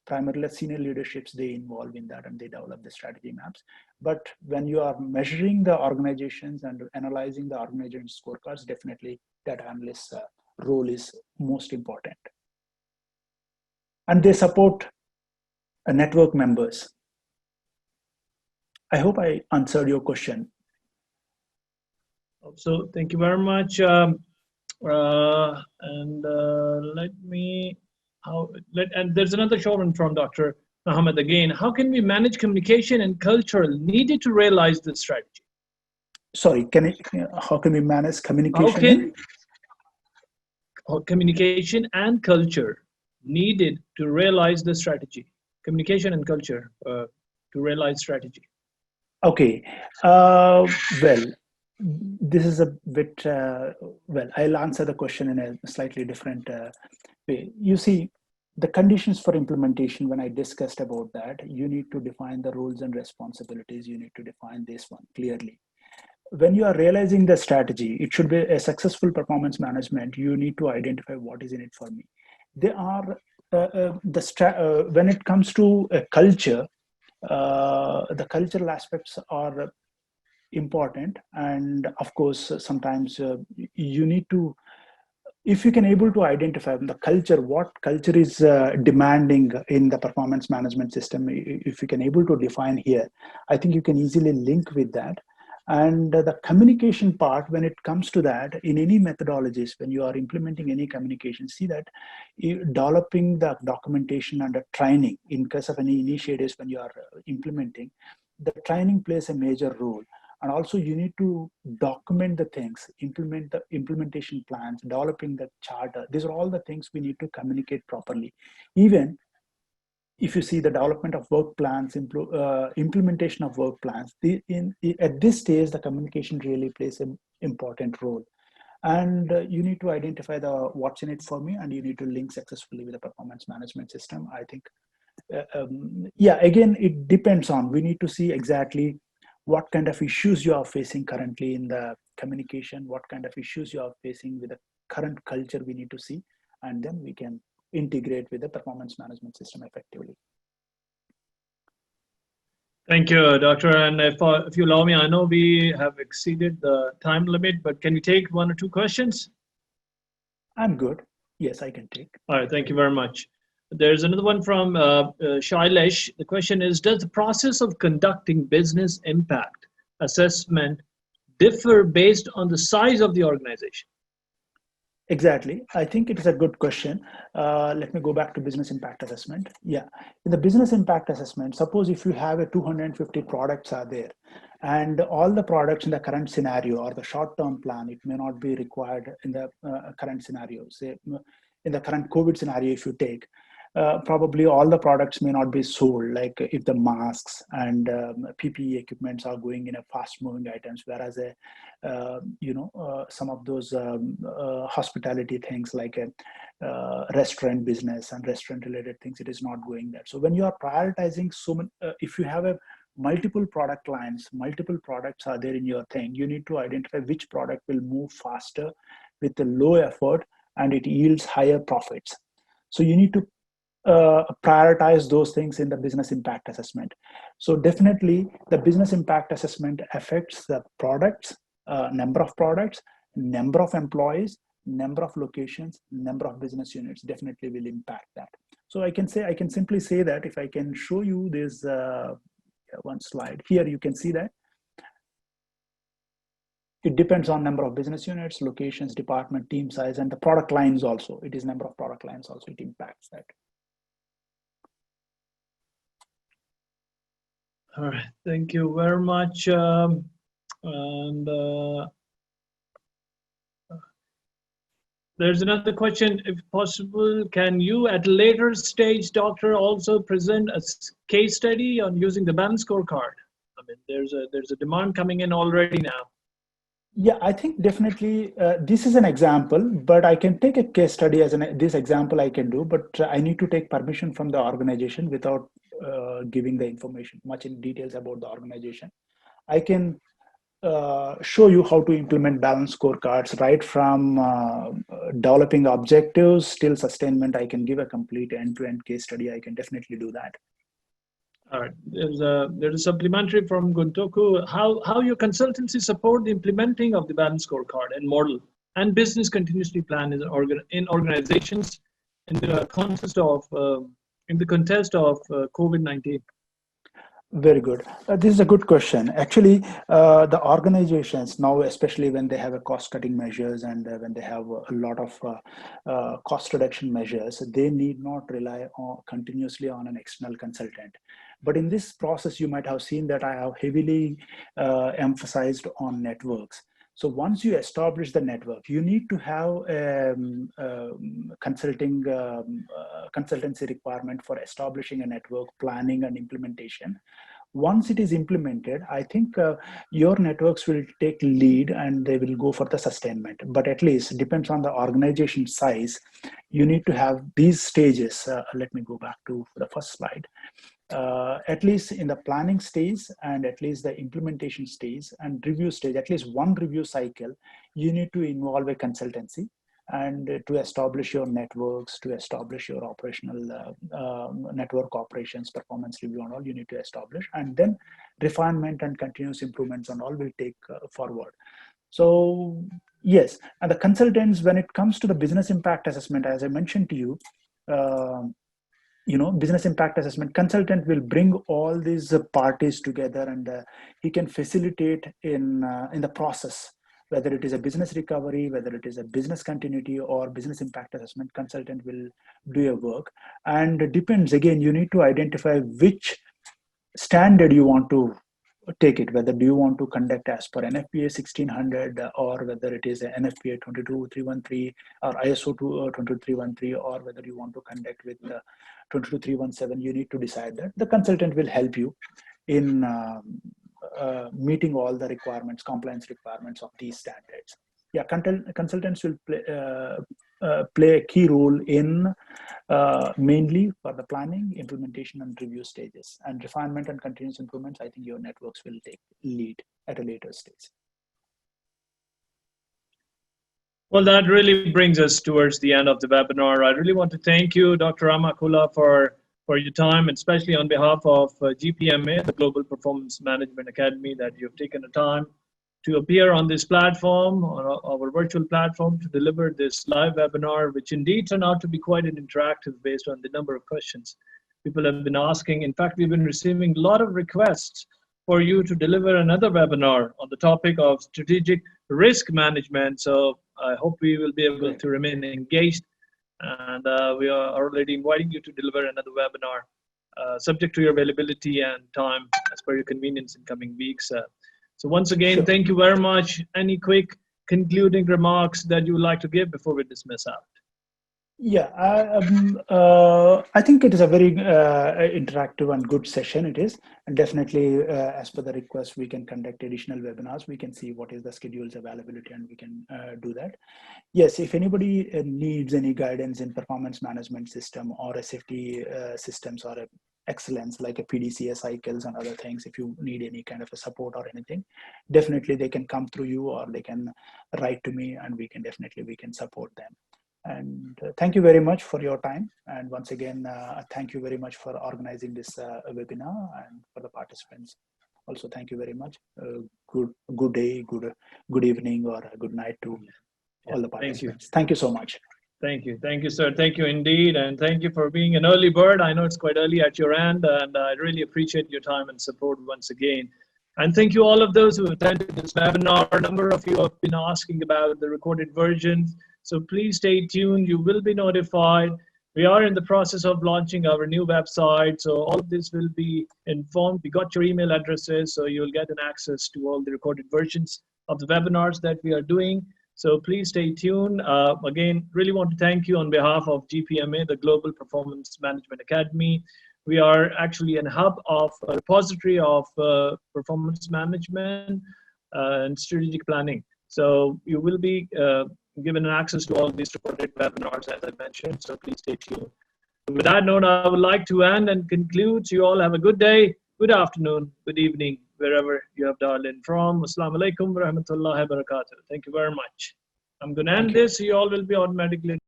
primarily senior leaderships, they involve in that and they develop the strategy maps. But when you are measuring the organizations and analyzing the organization scorecards, definitely data analysts role is most important. And they support network members. I hope I answered your question. So thank you very much. Let me, and there's another showman from Dr. Mohamed again. How can we manage communication and culture needed to realize this strategy? Sorry, how can we manage communication? Communication and culture needed to realize the strategy. Communication and culture to realize strategy. Okay, well, this is a bit, well, I'll answer the question in a slightly different way. You see, the conditions for implementation, when I discussed about that, you need to define the roles and responsibilities. You need to define this one clearly. When you are realizing the strategy, it should be a successful performance management. You need to identify what is in it for me. There are, when it comes to a culture, the cultural aspects are important, and of course sometimes you need to, if you can able to identify the culture, what culture is demanding in the performance management system, if you can able to define here, I think you can easily link with that. And the communication part, when it comes to that, in any methodologies, when you are implementing any communication, see that developing the documentation and the training in case of any initiatives when you are implementing, the training plays a major role. And also you need to document the things, implement the implementation plans, developing the charter. These are all the things we need to communicate properly. Even if you see the development of work plans, implementation of work plans, at this stage, the communication really plays an important role. And you need to identify the what's in it for me, and you need to link successfully with the performance management system. I think, yeah, again, it depends on, we need to see exactly what kind of issues you are facing currently in the communication, what kind of issues you are facing with the current culture we need to see, and then we can integrate with the performance management system effectively. Thank you, Doctor. And if you allow me, I know we have exceeded the time limit, but can we take one or two questions? I'm good. Yes, I can take. All right, thank you very much. There's another one from Shailesh. The question is, does the process of conducting business impact assessment differ based on the size of the organization? Exactly. I think it is a good question. Let me go back to business impact assessment. Yeah, in the business impact assessment, suppose if you have a 250 products are there, and all the products in the current scenario or the short-term plan, it may not be required in the current scenario. Say in the current COVID scenario, if you take, probably all the products may not be sold, like if the masks and PPE equipments are going in a fast-moving items, whereas some of those hospitality things like a restaurant business and restaurant-related things, it is not going there. So when you are prioritizing so many, if you have a multiple product lines, multiple products are there in your thing, you need to identify which product will move faster with the low effort and it yields higher profits. So you need to prioritize those things in the business impact assessment. So definitely the business impact assessment affects the products, number of products, number of employees, number of locations, number of business units definitely will impact that. So I can simply say that if I can show you this one slide here, you can see that it depends on number of business units, locations, department, team size, and the product lines also. It is number of product lines also, it impacts that. All right, thank you very much. There's another question, if possible, can you at a later stage, doctor, also present a case study on using the balance scorecard? I mean, there's a demand coming in already now. Yeah, I think definitely this is an example, but I can take a case study as this example I can do, but I need to take permission from the organization without giving the information much in details about the organization. I can show you how to implement balance scorecards right from developing objectives till sustainment. I can give a complete end-to-end case study. I can definitely do that. All right, there's a supplementary from Guntoku. How your consultancy support the implementing of the balance scorecard and model and business continuity plan in organizations in the context of COVID-19? Very good. This is a good question. Actually, the organizations now, especially when they have a cost-cutting measures and when they have a lot of cost reduction measures, they need not rely continuously on an external consultant. But in this process, you might have seen that I have heavily emphasized on networks. So once you establish the network, you need to have consultancy requirement for establishing a network, planning and implementation. Once it is implemented, I think your networks will take lead and they will go for the sustainment. But at least depends on the organization size. You need to have these stages. Let me go back to the first slide. At least in the planning stage and at least the implementation stage and review stage, at least one review cycle, you need to involve a consultancy and to establish your networks, to establish your operational network operations, performance review and all you need to establish, and then refinement and continuous improvements and all will take forward. So yes, and the consultants, when it comes to the business impact assessment, as I mentioned to you, business impact assessment consultant will bring all these parties together and he can facilitate in the process, whether it is a business recovery, whether it is a business continuity or business impact assessment, consultant will do your work. And it depends, again, you need to identify which standard you want to take it, whether do you want to conduct as per NFPA 1600 or whether it is a NFPA 22313 or ISO 22313 or whether you want to conduct with 22317. You need to decide that. The consultant will help you in meeting all the requirements, compliance requirements of these standards. Yeah, consultants will play a key role in mainly for the planning, implementation, and review stages. And refinement and continuous improvements, I think your networks will take lead at a later stage. Well, that really brings us towards the end of the webinar. I really want to thank you, Dr. Ramakula, for your time, and especially on behalf of GPMA, the Global Performance Management Academy, that you've taken the time to appear on this platform, on our virtual platform, to deliver this live webinar, which indeed turned out to be quite an interactive based on the number of questions people have been asking. In fact, we've been receiving a lot of requests for you to deliver another webinar on the topic of strategic risk management. So I hope we will be able to remain engaged. And we are already inviting you to deliver another webinar, subject to your availability and time as per your convenience in coming weeks. So once again, thank you very much. Any quick concluding remarks that you would like to give before we dismiss out? Yeah, I think it is a very interactive and good session. It is, and definitely as per the request, we can conduct additional webinars. We can see what is the schedule's availability and we can do that. Yes, if anybody needs any guidance in performance management system or a safety systems or a excellence like a PDCA cycles and other things, if you need any kind of a support or anything, definitely they can come through you or they can write to me and we can support them. And thank you very much for your time. And once again, thank you very much for organizing this webinar, and for the participants. Also, thank you very much. Good day, good evening, or good night to all the participants. Thank you so much. Thank you, sir. Thank you indeed, and thank you for being an early bird. I know it's quite early at your end, and I really appreciate your time and support once again. And thank you all of those who attended this webinar. A number of you have been asking about the recorded versions, so please stay tuned. You will be notified. We are in the process of launching our new website, so all of this will be informed. We got your email addresses, so you'll get an access to all the recorded versions of the webinars that we are doing. So please stay tuned. Again, really want to thank you on behalf of GPMA, the Global Performance Management Academy. We are actually a hub of a repository of performance management and strategic planning. So you will be given access to all these recorded webinars, as I mentioned, so please stay tuned. With that note, I would like to end and conclude. You all have a good day, good afternoon, good evening, wherever you have dialed in from. Assalamu alaikum wa rahmatullahi wa barakatuh. Thank you very much. I'm going to end this, so you all will be automatically.